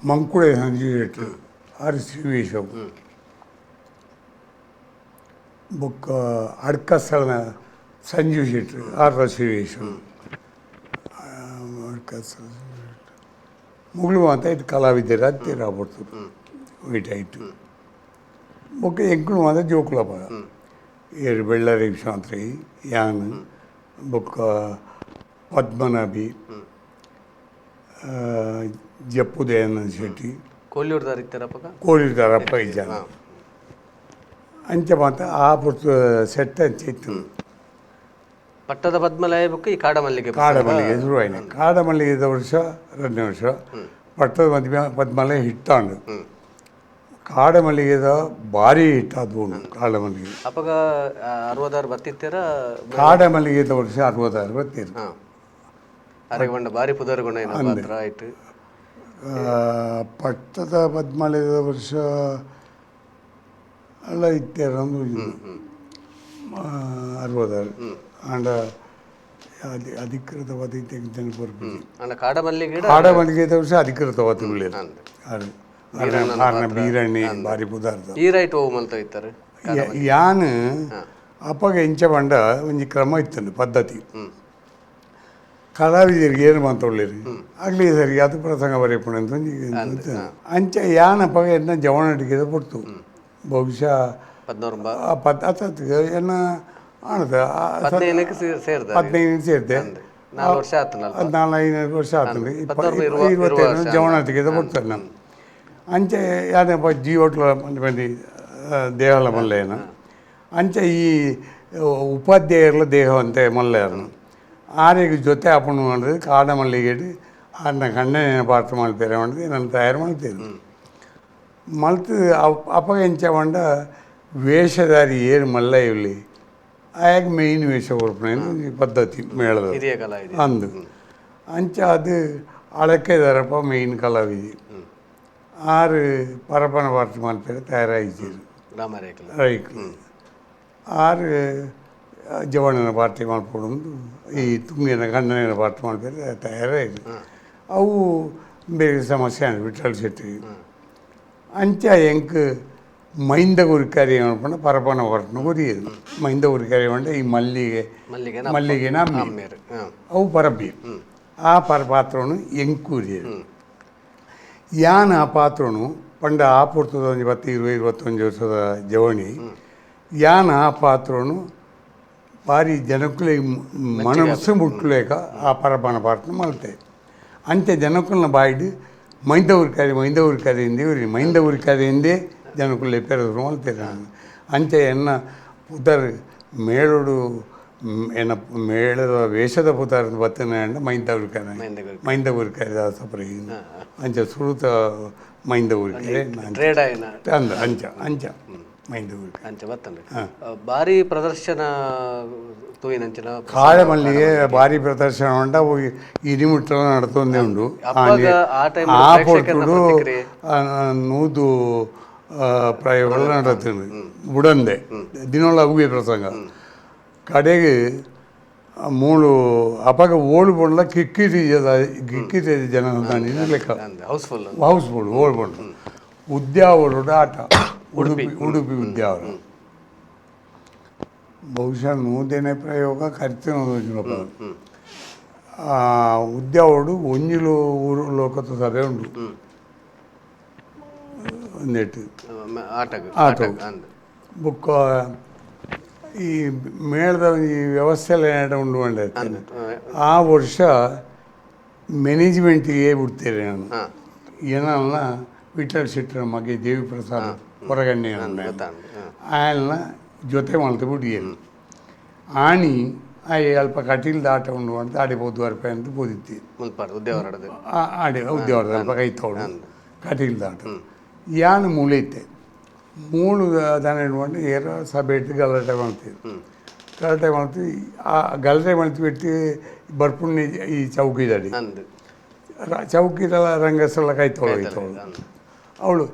ಮಂಕುಳೆ ಸಂಜೀವ್ ಶೆಟ್ಟರು ಆರ್ ಶ್ರೀವೇಶವ್ ಬೊಕ್ಕ ಅಡ್ಕ ಸ್ಥಳದ ಸಂಜೀವ್ ಶೆಟ್ಟರು ಆರ್ ಶ್ರೀವೇಶವ್ ಮುಗಳು ಅಂತ ಇದು ಕಲಾವಿದರು ಹತ್ತಿರ ಆಗ್ಬಿಡ್ತದೆ ವೈಟ್ ಆಯಿತು ಬೊಕ್ಕ ಎಂಕ್ಳು ಮಾತ್ರ ಜೋಕುಳಪ್ಪ ಏರು ಬೆಳ್ಳಾರಿ ವಿಶ್ವನಾಥ್ ರೈ ಯಾನ್ ಬೊಕ್ಕ ಪದ್ಮನಾಭಿ ಜಪ್ಪು ದಯಾನಂದ ಶೆಟ್ಟಿ ಕೋಳಿರ್ದಾರಪ್ಪ ಇದ್ದ ಅಂಚೆ ಮಾತ್ರ ಆ ಪುರ್ತು ಸೆಟ್ ಅಂಚೆ ಇತ್ತು ಪಟ್ಟದ ಪದ್ಮಲಯ ಬುಕ್ ಈ ಕಾಡಮಲ್ಲಿಗೆ ಶುರುವಾಯಿನ ಕಾಡಮಲ್ಲಿಗೆದ ವರ್ಷ 2ನೇ ವರ್ಷ ಪಟ್ಟದ ಪದ್ಮಲಯ ಹಿಟ್ಟಾಂಡು ಕಾಡಮಲ್ಲಿಗೆದ ಭಾರಿ ಹಿಟ್ಟಾದ್ವು ಕಾಡಮಲ್ಲಿಗೆ ಅಪ್ಪಗ 66 ಬತ್ತಿತ್ತೀರ ಕಾಡಮಲ್ಲಿಗೆದ ವರ್ಷ 66 ಬತ್ತೀರ ಅರೆಗೊಂಡ ಭಾರಿ ಪುದರ್ಗೊಂಡ ಆಯ್ತು ಪಟ್ಟದ ಪದ್ಮಲಯದ ವರ್ಷ ಎಲ್ಲ ಇತ್ತೀರ ಒಂದು 66 ಆಂಡ ಅಧಿಕೃತವಾದ ಕಾಡಮಲ್ಲಿಗೆ ವರ್ಷ ಅಧಿಕೃತವಾದ ಬೀರಣ್ಣಿ ಬಾರಿ ಪದಾರ್ಥ ಯಾನ್ ಅಪ್ಪಗ ಎಂಚ ಬಂಡ ಒಂಜಿ ಕ್ರಮ ಇತ್ತಂದು ಪದ್ಧತಿ ಕಲಾವಿದರಿಗೆ ಏನು ಮಾತಾಡಲಿರಿ ಆಗಲಿ ಸರಿ ಅದು ಪ್ರಸಂಗ ಬರೆಯಪ್ಪಣ ಅಂತ ಅಂಚೆ ಯಾನಪ್ಪಾಗ ಎನ್ನ ಜವನಟಿಗೆ ಬಿಡ್ತು ಬಹುಶಃ 14 ಎನ್ನ ಆಣದ 15 ಸೇರಿದೆ 4-5 ವರ್ಷ ಆಗ್ತದೆ 25 ಜವನಟಿಗೆ ಬಿಡ್ತಾರೆ ನಾನು ಅಂಚೆ ಯಾನಪ್ಪ ಜೀವಟ್ಲ ಬಂದು ದೇಹಲ ಮಲ್ಲೇನ ಅಂಚೆ ಈ ಉಪಾಧ್ಯಾಯರ್ಲ ದೇಹವಂತೆ ಮಲ್ಲೇರನು ಆರೆಗೆ ಜೊತೆ ಅಪ್ಪಣೆ ಮಾಡಿದ್ರೆ ಕಾಡ ಮಲ್ಲಿಗೆಡಿ ಅನ್ನ ಕಣ್ಣನ ಪಾತ್ರ ಮಾಡ್ತಾರೆ ಮಾಡಿದ್ರೆ ನಾನು ತಯಾರು ಮಾಡ್ತೇನೆ ಮಲ್ತು ಅಪ್ಪ ಎಂಚ ಮಂಡ ವೇಷಧಾರಿ ಏನು ಮಲ್ಲ ಇರಲಿ ಆಗ ಮೇಯ್ನ್ ವೇಷ ಕೊಡ್ಪಣೆ ಪದ್ಧತಿ ಮೇಳದ ಅಂದು ಅಂಚ ಅದು ಅಳಕೆದಾರಪ್ಪ ಮೇಯ್ನ್ ಕಲಾವಿದಿ ಆರು ಪರಪನ ಪಾತ್ರ ಮಾಡ್ತಾರೆ ತಯಾರಾಯಿದ್ದೀರಿ ರೈಕ್ಲು ಆರು ಜವಣ್ಣನ ಪಾರ್ಟಿ ಮಾಡ್ಕೊಂಡು ಈ ತುಂಗಿನ ಗಂಡನ ಪಾರ್ಟಿ ಮಾಡ್ತಾರೆ ತಯಾರಾಯಿತು ಅವು ಬೇರೆ ಸಮಸ್ಯೆ ವಿಠಲ್ ಶೆಟ್ಟಿ ಅಂಚ ಎಂಕ್ ಮೈಂದ ಗುರಿಕಾರಿ ಮಾಡ್ಕೊಂಡು ಪರಪನ ಹೊರಟು ಗುರಿಯದು ಮೈಂದ ಗುರಿಕಾರಿ ಮಂಡ ಈ ಮಲ್ಲಿಗೆನ ಅವು ಪರಬ್ಬಿ ಆ ಪಾತ್ರನು ಎಂಕೂರಿಯದು ಯಾನ್ ಆ ಪಾತ್ರನು ಪಂಡ ಆ ಪುರ್ತದ 20-21 ವರ್ಷದ ಜವಣಿ ಯಾನ್ ಆ ಪಾತ್ರನು ಭಾರಿ ಜನಕ್ಕೂ ಮನಸ್ಸು ಮುಟ್ಲೇಕ ಆ ಪರಪನ ಪಾತ್ರ ಮಲ್ತೆ ಅಂತೆ ಜನಕ್ಕಳನ್ನ ಬಾಯಿಡು ಮೈಂದ ಉರಿಕಾರಿಯಿಂದ ಇವ್ರಿ ಮೈಂದ ಉರಿಕಾರಿಯಿಂದೇ ಜನಕ್ಕೂ ಪೆರದ್ರು ಮಲ್ತೇನೆ ನಾನು ಅಂಚೆ ಎನ್ನ ಪುದರ್ ಮೇಳೋಡು ಎನ್ನ ಮೇಳದ ವೇಷದ ಪುದರ್ ಬತ್ತನೆ ಅಂಡ ಮೈಂದ ಉರಿಕಾರಿ ದಾಸಪ್ಪ ರೈ ಅಂಚ ಸುರುತ ಮೈಂದ ಉರಿಕಾರಿ ಅಂದ ಅಂಚ ಮೈಂದ ಉರಿಕಾರಿ ಅಂಚ ಬತ್ತಂಡ್ರಿ ಭಾರಿ ಪ್ರದರ್ಶನ ತೂಯಿನಂಚಿನ ಕಾಳೆ ಮಲ್ಲಿಗೆ ಭಾರಿ ಪ್ರದರ್ಶನ ಉಂಡ ಇರಿಮುಟ್ಟಲ ನಡ್ತೊಂದೇ ಉಂಡು ಆ ಪೊರ್ತುಡು ನೂದು ಪ್ರಯೋಗಗಳು ನಡೀತದೆ ಬುಡಂದೆ ದಿನೊಳ ಅವುಗೆ ಪ್ರಸಂಗ ಕಡೆಗೆ ಮೂಳು ಅಪಗ ಓಳು ಬಂಡ್ಲ ಕಿಕ್ಕಿರಿ ಜನ ಲೆಕ್ಕ ಹೌಸ್ಫುಲ್ ಓಳು ಬಂಡ್ಲ ಉದ್ಯಾವರ ಆಟ ಉಡುಪಿ ಉದ್ಯಾವರ ಬಹುಶಃ ನೂದೇನೆ ಪ್ರಯೋಗ ಕರಿತೇನಪ್ಪ ಉದ್ಯಾವಡು ಒಂಜಿಲು ಊರು ಲೋಕದ ಸಭೆ ಉಂಟು ನೆಟ್ಟು ಆಟ ಬುಕ್ಕ ಈ ಮೇಳದ ಈ ವ್ಯವಸ್ಥೆ ಎಲ್ಲ ಉಂಡು ಬಂಡೆ ಆ ವರ್ಷ ಮ್ಯಾನೇಜ್ಮೆಂಟಿಗೆ ಬಿಡ್ತೇನೆ ನಾನು ಏನಲ್ಲ ವಿಠಲ್ ಶೆಟ್ಟರ ಮಗೆ ದೇವಿ ಪ್ರಸಾದ್ ಹೊರಗಣ್ಣೆ ಆಯಲ್ನ ಜೊತೆ ಮಾಡ್ತು ಬಿಟ್ಟಿಯೇನು ಆಣಿ ಅಲ್ಪ ಕಟೀಲ್ದ ಆಟ ಉಂಡು ಅಂತ ಆಡಿಬೋದು ರೂಪಾಯಿ ಅಂತ ಬೋದಿತ್ತಿ ಆಡಿ ಉದ್ಯಾವರದ ಅಲ್ಪ ಕೈ ತಗೊಂಡು ಕಟೀಲ್ದ ಆಟ ಯಾನು ಮೂಳೆ ಇತ್ತೆ ಮೂಳು ದನ ಇಟ್ಕೊಂಡು ಏರೋ ಸಭೆ ಇಟ್ಟು ಗಲಾಟೆ ಮಾಡ್ತೀವಿ ಆ ಗಲಾಟೆ ಮಾಡ್ತೀವಿ ಇಟ್ಟು ಬರ್ಪುಣ್ಣಿ ಈ ಚೌಕಿದಾಡಿ ಚೌಕಿದೆಲ್ಲ ರಂಗಸೆಲ್ಲ ಕೈ ತೊಗೊಳೋದು ಅವಳು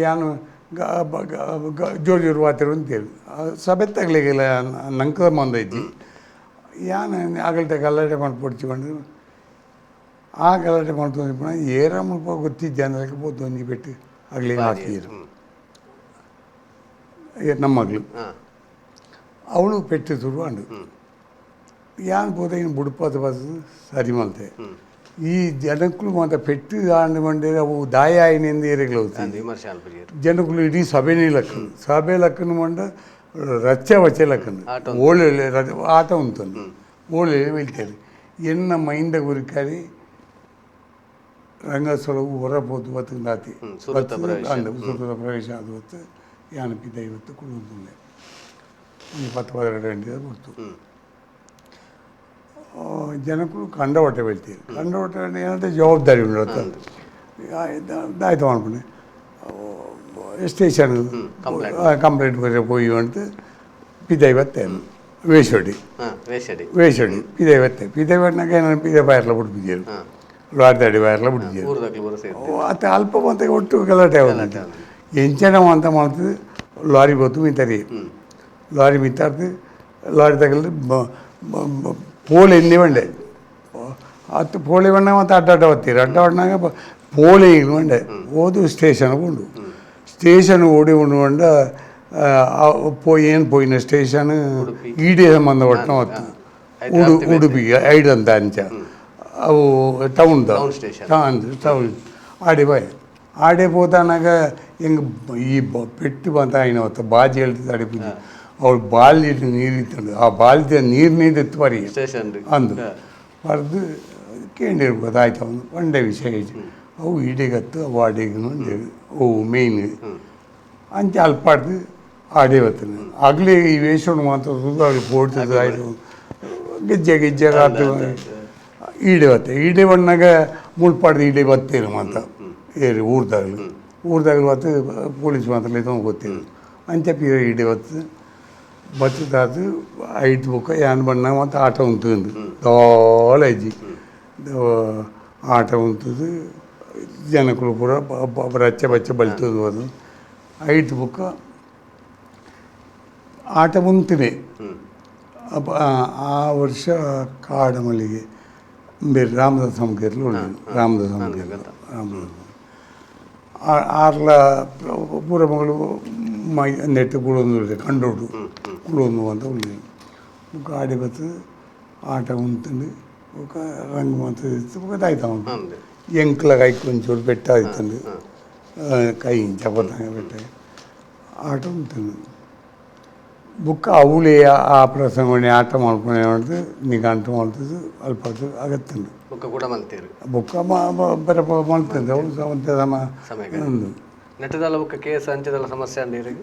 ಯಾನು ಜೋರು ವಾತಿರು ಅಂತೇಳಿ ಸಭೆ ತಗಲಿಗಿಲ್ಲ ನಂಕದ ಮಂದೈತಿ ಯಾನು ಆಗಲ್ಟೆ ಗಲಾಟೆ ಮಾಡಿ పొడిచిಕೊಂಡು ಆ ಗಲಾಟೆ ಮಾಡ್ಕೊಂಡು ಏರ ಮುಲ್ಪ ಗೊತ್ತಿದ್ದೆ ಅಂದ್ರೆ ಬೋದು ಒಂಜಿ ಬಿಟ್ಟು ಆಗಲಿ ಹಾಕಿದ್ರು ನಮ್ಮ ಮಗಳು ಅವಳು ಪೆಟ್ಟು ಶುರು ಅಂಡು ಯಾನ್ போத ಇನ್ನು ಬುಡುಪಾದ ಬಸ್ ಸರಿ ಮಲ್ತೆ ಈ ಜನಕ್ಕಳು ಮಾತ್ರ ಪೆಟ್ಟು ಆಂಡು ಮಂಡೆ ಅವು ದಾಯ ಆಯ್ನೆಂದು ಏರೆಗಳು ಜನಕ್ಕಳು ಇಡೀ ಸಭೆನೇ ಲಕ್ಕನು ಸಭೆ ಲಕ್ಕನು ಮಂಡ ರಚ್ಚ ವಚ್ಚೆ ಲಕ್ಕನು ಓಳೆ ಆಟ ಉಂಟು ಓಳೆ వెళ్తారు ಎನ್ನ ಮೈಂದ ಗುರಿಕಾರಿ ರಂಗಸ್ಥಳವು ಹೊರಬೋದು ಬತ್ತು ನಾತಿ ಅಂದು ಸುರದ ಪ್ರವೇಶ ಆದ ಹೊತ್ತು ಯಾನಪಿ ದೈವತ್ತು ಕುಳಿತುಂಡೆ ಒಂದು 10-12 ಗಂಟೆ ಬರ್ತು ಜನಕ್ಕಳು ಕಂಡವಟ್ಟೆ ಬೆಳ್ತೀರಿ ಕಂಡವಟ್ಟೆ ಏನಂటే ಜವಾಬ್ದಾರಿ ಉಂಡು ಆಯ್ತು ಮಾಡ್ಕೊಂಡೆ ಸ್ಟೇಷನ್ ಕಂಪ್ಲೇಂಟ್ ಬರೀ పోయి ಅಂತ ಪಿದೈವತ್ತೇನು ವೇಷಡಿ ಪಿದೈವಟ್ನಾಗ ಏನಾರು ಪಿದೆ ಬಾಯರ್ಲ ಬಿಡ್ಬಿದ್ದೀರು ಲಾಡ್ದಾಡಿ ಬಾಯರ್ಲ ಬಿಡ್ಬಿದ್ದೀರು ಅತ್ತ ಅಲ್ಪ ಮತ್ತೆ ಒಟ್ಟು ಗಲಾಟೆ ಆಗೋದಂತೆ ಎಂಚನ ಅಂತ ಮಾಡ್ತದೆ ಲಾರಿ ಬತ್ತು ಮಿತ್ತರಿ ಲಾರಿ ಮಿತ್ತಾಡ್ದು ಲಾರಿ ತಗಲ್ದು ಪೋಳೆ ಎಣ್ಣೆ ಬಂಡೆ ಹತ್ತು ಪೋಳೆ ಬಣ್ಣ ಮತ್ತು ಅಡ್ಡ ಒತ್ತೀರಿ ಅಡ್ಡ ಹೊಡ್ನಾಗ ಪೋಳೆ ಬಂಡೆ ಓದು ಸ್ಟೇಷನ್ ಉಂಡು ಸ್ಟೇಷನ್ ಓಡಿ ಉಂಡು ಬಂಡ ಏನು ಪೋಯಿನ ಸ್ಟೇಷನ್ ಈಡೇ ಸಂಬಂಧ ಒಟ್ಟಿನ ಹೊತ್ತು ಉಡುಪಿಗೆ 5 ಅಂತ ಅಂಚ ಅವು ಟೌನ್ ಟೌನ್ ಆಡೆ పోతానాక ఇంక ఈ పెట్టి ಬಂತ ఆయన ಬಾಜಿ ಹೇಳ್ತಿದ್ದ ಅಡಿಪಿದ್ದಿ ಅವಳು ಬಾಲ್ಯ ನೀರು ಇತ್ತಂಡು ಆ ಬಾಲ್ಯ ನೀರನ್ನೇ ಎತ್ತು ಪರಿ ಅಂದು ಪರ್ದು ಕೇಳಿರ್ಬೋದು ಆಯ್ತು ಅವನು ಒಂದೇ ವಿಷಯ ಅವು ಇಡೀಗತ್ತು ಅವು ಅಡಿಗೂ ಅವು ಮೇಯ್ನ್ ಅಂಚ ಅಲ್ಪಾಡ್ದು ಆಡೇ ಬರ್ತದೆ ಆಗಲೇ ಈ ವೇಷವನ್ನು ಮಾತ್ರ ಅಲ್ಲಿ ಪೋಡ್ತದೆ ಆಯ್ತು ಗೆಜ್ಜೆ ಆತು ಈಡೆ ಬತ್ತೆ ಈಡೆ ಬಂದಾಗ ಮುಳ್ಪಾಡ್ದು ಈಡೆ ಬತ್ತೇನು ಮಾತ ಏರಿ ಊರ್ದಾಗಲು ಬತ್ತು ಪೊಲೀಸ್ ಮಾತ್ರ ಗೊತ್ತಿಲ್ಲ ಅಂಚೆ ಪೀರ ಈಡೆ ಬತ್ತದಾತು 5 ಬುಕ್ಕ ಯಾನ್ ಬಣ್ಣ ಮತ್ತು ಆಟ ಉಂಟು ದೋಳ ಅಜ್ಜಿ ಆಟ ಉಂಟದು ಜನಗಳು ಪೂರ ರಚ್ಚೆ ಬಚ್ಚೆ ಬಲ್ತದು ಅದು 5 ಬುಕ್ಕ ಆಟ ಉಂಟುನೆ ಆ ವರ್ಷ ಕಾಡಮಲ್ಲಿಗೆ ಬೇರೆ ರಾಮದಾಸ ಸಂಕೇರ್ಲು ಉಳಿದು ರಾಮದಾಸ ಆರ್ಲ ಪೂರ ಮಗಳು ನೆಟ್ಟು ಕುಳೊಂದು ಕಂಡೋಡು ಕುಳೊಂದು ಅಂತ ಉಳಿದು ఒక ఆడి బతు ఆట ఉంటుంది ఒక రంగు మొత్తం ఒక తాగుతా ఉంటుంది ఎంకుల కై కొంచెం పెట్ట అవుతుంది కై చపతంగా పెట్టాయి ఆట ఉంటుంది ಬುಕ್ಕ ಅವಳಿ ಆ ಪ್ರಸಂಗಣಿ ಆಟ ಮಾಡ್ಕೊಂಡು ಮಾಡ್ತದೆ ನೀಗ ಅಂಟ ಮಾಡ್ತದೆ ಅಲ್ಪ ಆಗತ್ತಂಡು ಬುಕ್ಕ ಕೂಡ ಮಲ್ತೀರಿ ಬುಕ್ಕ ಬರಪ ಮಾಡ್ತಂದೆ ಅವಳು ಒಂದು ನೆಟ್ಟದಲ್ಲ ಬುಕ್ಕ ಕೇಸ್ ಅಂಚದಲ್ಲ ಸಮಸ್ಯೆ ಅಂದಿರಿ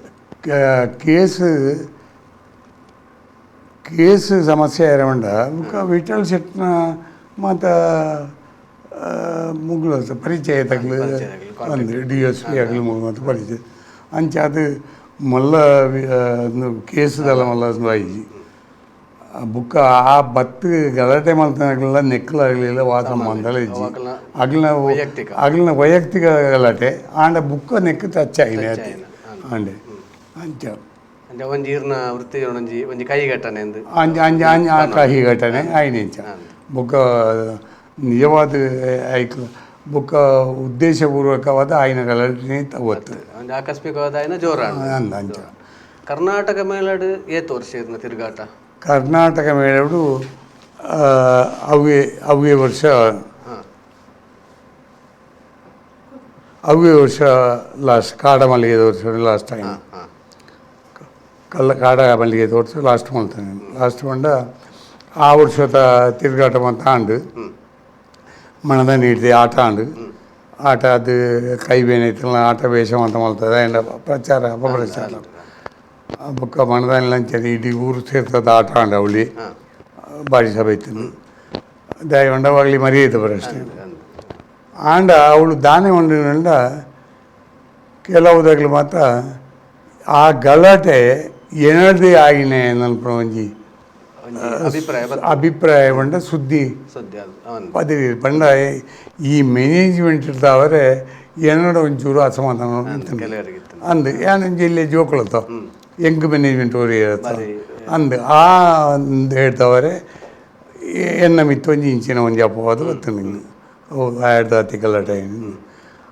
ಕೇಸು ಸಮಸ್ಯೆ ಇರವಂಡ ಬುಕ್ಕ ವಿಠಲ್ ಶೆಟ್ನ ಮತ್ತು ಮುಗ್ಳು ಪರಿಚಯ ತಗಲು ಒಂದು DSP ಆಗಲು ಮತ್ತು ಪರಿಚಯ ಅಂಚೆ ಅದು ಮಲ್ಲ ಕೇಸದಲ್ಲ ಮಲ್ಲ ಆಯ್ಜಿ ಆ ಬುಕ್ಕ ಆ ಬತ್ತು ಗಲಾಟೆ ಮಾಡ್ತಾಗಲಿಲ್ಲ ನೆಕ್ಕಲಾಗಲಿಲ್ಲ ವಾಸ ಮಂದಲ ಇಜ್ಜಿ ಅಗ್ಲಿನ ವೈಯಕ್ತಿಕ ಗಲಾಟೆ ಆಂಡ ಬುಕ್ಕ ನೆಕ್ಕ ಟಚ್ ಆಗಿದೆ ಆಂಡೆ ಅಂಚ ಒಂಜಿ ಈರ್ನ ವೃತ್ತಿ ಒಂಜಿ ಕೈ ಘಟನೆ ಕೈ ಘಟನೆ ಆಯ್ನೆಂಚ ಬುಕ್ಕ ನಿಜವಾದ ಐಕ್ ಬುಕ್ಕ ಉದ್ದೇಶಪೂರ್ವಕವಾದ ಆಯ್ನ ಗಲಾಟೆ ತಗೋತು ಆಕಸ್ಮಿಕವಾದ ಆಯ್ನ ಜೋರ ಅಂಚ ಕರ್ನಾಟಕ ಮೇಳಡು ಏತು ವರ್ಷ ಇರ್ನ ತಿರುಗಾಟ ಕರ್ನಾಟಕ ಮೇಳಡು ಅವೇ ವರ್ಷ ಲಾಸ್ಟ್ ಕಾಡ ಮಲ್ಲಿಗೆ ವರ್ಷ ಲಾಸ್ಟ್ ಟೈಮ್ ಕಾಡ ಮಲ್ಲಿಗೆ ವರ್ಷ ಲಾಸ್ಟ್ ಮಾಡ್ತಾನೆ ಲಾಸ್ಟ್ ಮಂಡ ಆ ವರ್ಷದ ತಿರುಗಾಟ ಅಂತ ಆಂಡು ಮಣದ ನೀಡಿದೆ ಆಟ ಆಂಡು ಆಟ ಅದು ಕೈ ಬೇನೈತಲ್ಲ ಆಟ ವೇಷ ಅಂತ ಮಾಡ್ತದೆ ಆ್ಯಂಡ್ ಪ್ರಚಾರ ಅಪಪ್ರಚಾರ ಆ ಬುಕ್ಕ ಮಣದಾನಿ ಲಂಚದ ಇಡೀ ಊರು ಸೇರ್ತದ ಆಟ ಆಂಡ ಅವಳಿ ಬಾರಿ ಸಭೆ ಇತ್ತು ದಾಯಿ ಹೊಂಡವಾಗಲಿ ಮರಿಯೈತೆ ಬರಷ್ಟೇ ಆಂಡ ಅವಳು ದಾನೆ ಹೊಂಡಿನಂಡ ಕೆಲವುದಾಗಲು ಮಾತ್ರ ಆ ಗಲಾಟೆ ಏನದೇ ಆಗಿನೇ ನನ್ನ ಒಂಜಿ ಅಭಿಪ್ರಾಯ ಬಂಡ ಸುದ್ದಿ ಪದವಿ ಬಂಡ ಈ ಮ್ಯಾನೇಜ್ಮೆಂಟ್ ಇರ್ತಾವರೆ ಏನೋ ಒಂಚೂರು ಅಸಮಾಧಾನ ಅಂದು ಏನೊಂದು ಇಲ್ಲಿ ಜೋಕೊಳತ್ತೋ ಹೆಂಗೆ ಮ್ಯಾನೇಜ್ಮೆಂಟ್ ಅವ್ರು ಇರತ್ತೋ ಅಂದು ಆ ಒಂದು ಹೇಳ್ತಾವರೆ ಎನ್ನ ಮಿತ್ತು ಒಂಜಿ ಇಂಚಿನ ಒಂಜಿ ಅಪವಾದ ಗೊತ್ತು ನಿಂಗೆ ಆಯ್ತು ಗಲಾಟೆ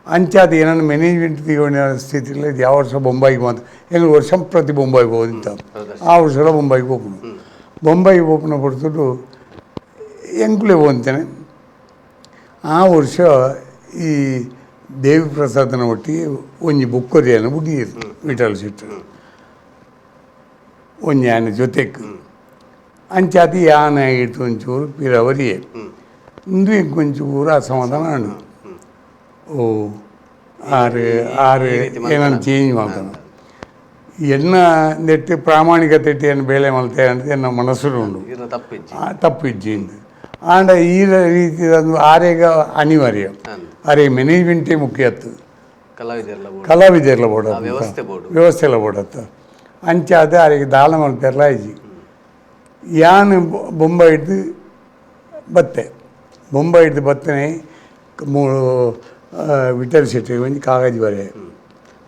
ಅಂಚಾದ ಏನೋ ಮ್ಯಾನೇಜ್ಮೆಂಟ್ ತಗೊಂಡ ಸ್ಥಿತಿಲಿ ಯಾವ ವರ್ಷ ಬೊಂಬಾಯಿಗೆ ಮಾತ್ರ ಹೆಂಗೆ ವರ್ಷ ಪ್ರತಿ ಬೊಂಬಾಯಿಗೆ ಹೋದಿಂತ ಆ ವರ್ಷ ಬೊಂಬಾಯಿಗೆ ಹೋಗ್ನು ಬೊಂಬಾಯಿಗೆ ಓಪನ್ ಪಡ್ತು ಎಂಕ್ಲೆ ಹೋಗ್ತೇನೆ ಆ ವರ್ಷ ಈ ದೇವಿ ಪ್ರಸಾದನ ಒಟ್ಟಿಗೆ ಒಂಜಿ ಬುಕ್ಕೊರಿಯನ್ನು ಬುಡ್ಡಿರು ವಿಠಲ್ ಶೆಟ್ಟಿ ಒಂಜಿ ಆನೆ ಜೊತೆಗೆ ಅಂಚಾತಿ ಯಾನ ಆಗಿತ್ತು ಒಂಚೂರು ಪಿರವರಿಯೇ ಇಂದು ಕೊಂಚೂರು ಅಸಮಾಧಾನ ಅಣ್ಣ ಓ ಆರು ಏನನ್ನು ಚೇಂಜ್ ಮಾಡ್ತಾನೆ ಎನ್ನ ನೆಟ್ಟು ಪ್ರಾಮಾಣಿಕತೆಯನ್ನು ಬೇಳೆ ಮಲ್ತೆ ಅಂತ ಎನ್ನ ಮನಸ್ಸು ಉಂಡು ತಪ್ಪಿಜ್ಜಿಂದು ಆಂಡ ಈ ರೀತಿ ಆರೇಗ ಅನಿವಾರ್ಯ ಆರೆ ಮ್ಯಾನೇಜ್ಮೆಂಟೇ ಮುಖ್ಯ ಅತ್ತು ಕಲಾವಿದರ್ಲ ಬೋಡ ವ್ಯವಸ್ಥೆ ಎಲ್ಲ ಬೋಡತ್ತ ಅಂಚಾದ ಆರೆಗೆ ದಾಳ ಮಲ್ಪೆರ್ಲ ಆಯ್ಜಿ ಯಾನು ಬೊಂಬೈ ಹಿಡ್ದು ಬತ್ತೆ ಬೊಂಬೈ ಹಿಡ್ದು ಬತ್ತನೆ ವಿಠಲ್ ಶೆಟ್ಟಿ ಒಂಜಿ ಕಾಗಜಿ ಬರೆ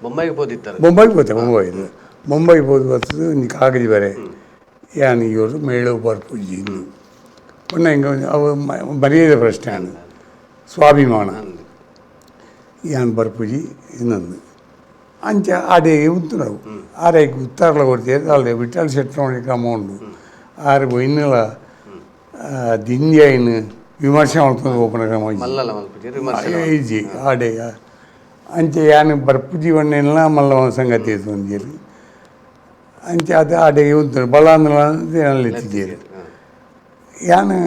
ಬೊಂಬೈಗೆ ಹೋದಿತ್ತಾರೆ ಮುಂಬೈಗೆ ಹೋದ್ ಬರ್ತದೆ ಒಂಜಿ ಕಾಗಜಿ ಬರೆ ಯಾನು ಇವರು ಮೇಳು ಬರ್ಪುಜ್ಜಿ ಇನ್ನು ಪುಣ್ಯ ಹಿಂಗೆ ಅವು ಮರ್ಯಾದೆ ಪ್ರಶ್ನೆ ಅನ್ನು ಸ್ವಾಭಿಮಾನ ಯಾನು ಬರ್ಪುಜಿ ಇನ್ನೊಂದು ಅಂಚ ಆಡೆಗೆ ಉಂಟು ನಾವು ಆರೆಗೆ ಉತ್ತಾರಲ ಕೊಡ್ತೀವಿ ಅಲ್ಲದೆ ವಿಠಲ್ ಶೆಟ್ಟಿ ನೋಡಿ ಅಮೌಂಟು ಆರು ಇನ್ನಿಲ್ಲ ದಿಂದ್ಯಾಯಿನ ವಿಮರ್ಶೆ ಮಾಡ್ಕೊಂಡು ಓಪನ್ ಮಲ್ಲಲ್ಲ ಮಲ್ಪುಜಿ ವಿಮರ್ಶೆ ಈಜಿ ಆಡೆ ಅಂಚೆ ಯಾನು ಬರ್ಪುಜೀವನ್ನೆಲ್ಲ ಮಲ್ಲ ಒಂದು ಸಂಗತಿ ಇತ್ತು ಒಂದೇಳಿ ಅಂಚೆ ಅದು ಆಡೆ ಉಂಟು ಬಲಾಂದ್ರ ಎತ್ತಿದ್ದೀರಿ ಯಾನು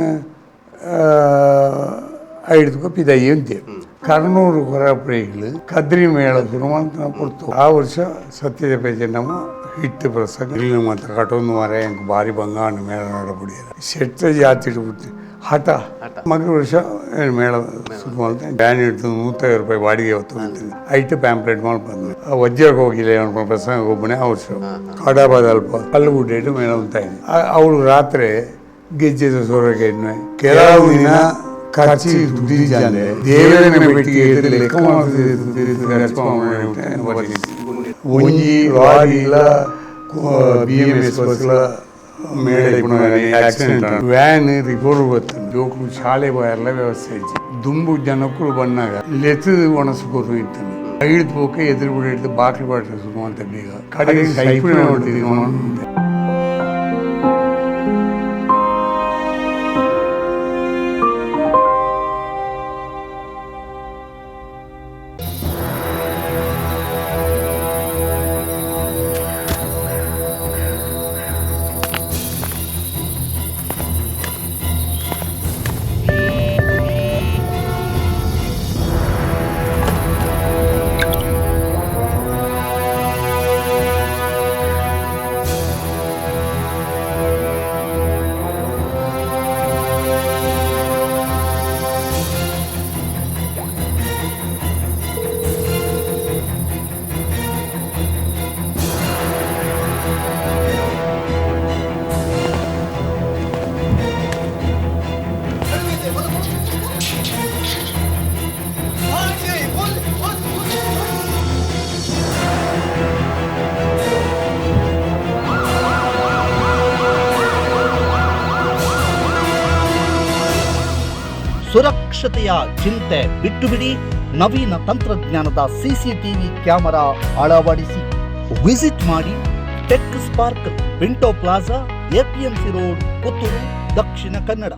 ಐಡ್ದುಕೋ ಪಿದಾಯಿ ಅಂತೇಳಿ ಕರ್ನೂರು ಕೊರಪ್ರೇಗಳು ಕದ್ರಿ ಮೇಳ ಗುರುಮಂತ ಕೊಡ್ತು ಆ ವರ್ಷ ಸತ್ಯದ ಪೇಜೆ ನಮ್ಮ ಹಿಟ್ಟು ಪ್ರಸಂಗ ಇಲ್ಲಿ ಮಾತ್ರ ಕಟೊಂದು ಮರ ಎಂಕ್ ಭಾರಿ ಬಂಗಾಣ ಮೇಳ ನೋಡಬಿಡಿಯಲ್ಲ ಶೆಟ್ಟ ಜಾತಿ ಇಟ್ಬಿಟ್ಟು ಹಠ ಮಗ ವರ್ಷ ಮೇಳ ಶುರು ಮಾಡ್ತೇನೆ ಬ್ಯಾನ್ ಇಡ್ತು ₹150 ಬಾಡಿಗೆ ಹೊತ್ತು ಐಟು ಪ್ಯಾಂಪ್ಲೆಟ್ ಮಾಡಿ ಬಂದು ವಜ್ರಕ್ಕೆ ಹೋಗಿಲ್ಲ ಅನ್ಕೊಂಡು ಪ್ರಸಂಗ ಒಬ್ಬನೇ ಆ ವರ್ಷ ಕಡಬದ ಅಲ್ಪ ಅಲ್ಲಿ ಬಿಟ್ಟಿಟ್ಟು ಮೇಳ ಅಂತ ಅವಳು ರಾತ್ರಿ ಗೆಜ್ಜೆದ ಸೊರಗೆ ಕೆಲವು ದಿನ ಖರ್ಚಿ ದುಡ್ಡಿದ್ದಾನೆ ದೇವರನ್ನ ಬೆಟ್ಟಿಗೆ ಲೆಕ್ಕ ಒಂಜಿ ಲಾರಿ ಇಲ್ಲ BMS ಬಸ್ಲ ಮೇಳೆ ಆಕ್ಸಿಡೆಂಟ್ ವ್ಯಾನ್ ರಿಪೋರ್ಟ್ ಬರ್ತದೆ ಜೋಕ್ಲು ಶಾಲೆ ಎಲ್ಲ ವ್ಯವಸ್ಥೆ ಇತ್ತು ದುಂಬು ಜನಕ್ಕೂ ಬಂದಾಗ ಲೆತ್ತದು ಒಣಸ್ಕೋರು ಇರ್ತಾನೆ ಐದು ಪೋಕೆ ಎದುರು ಬಿಡಿ ಹಿಡಿದು ಬಾಕ್ಲು ಬಾಟ್ಲು ಶುರು ಅಂತ ಬೇಗ ಕಡೆಗೆ ಸೈಪು ನೋಡ್ತಿದ್ವಿ ಸುರಕ್ಷತೆಯ ಚಿಂತೆ ಬಿಟ್ಟು ಬಿಡಿ, ನವೀನ ತಂತ್ರಜ್ಞಾನದ CCTV ಕ್ಯಾಮೆರಾ ಅಳವಡಿಸಿ. ವಿಸಿಟ್ ಮಾಡಿ tech spark, Pinto plaza, APMC road, Puttur, Dakshina Kannada.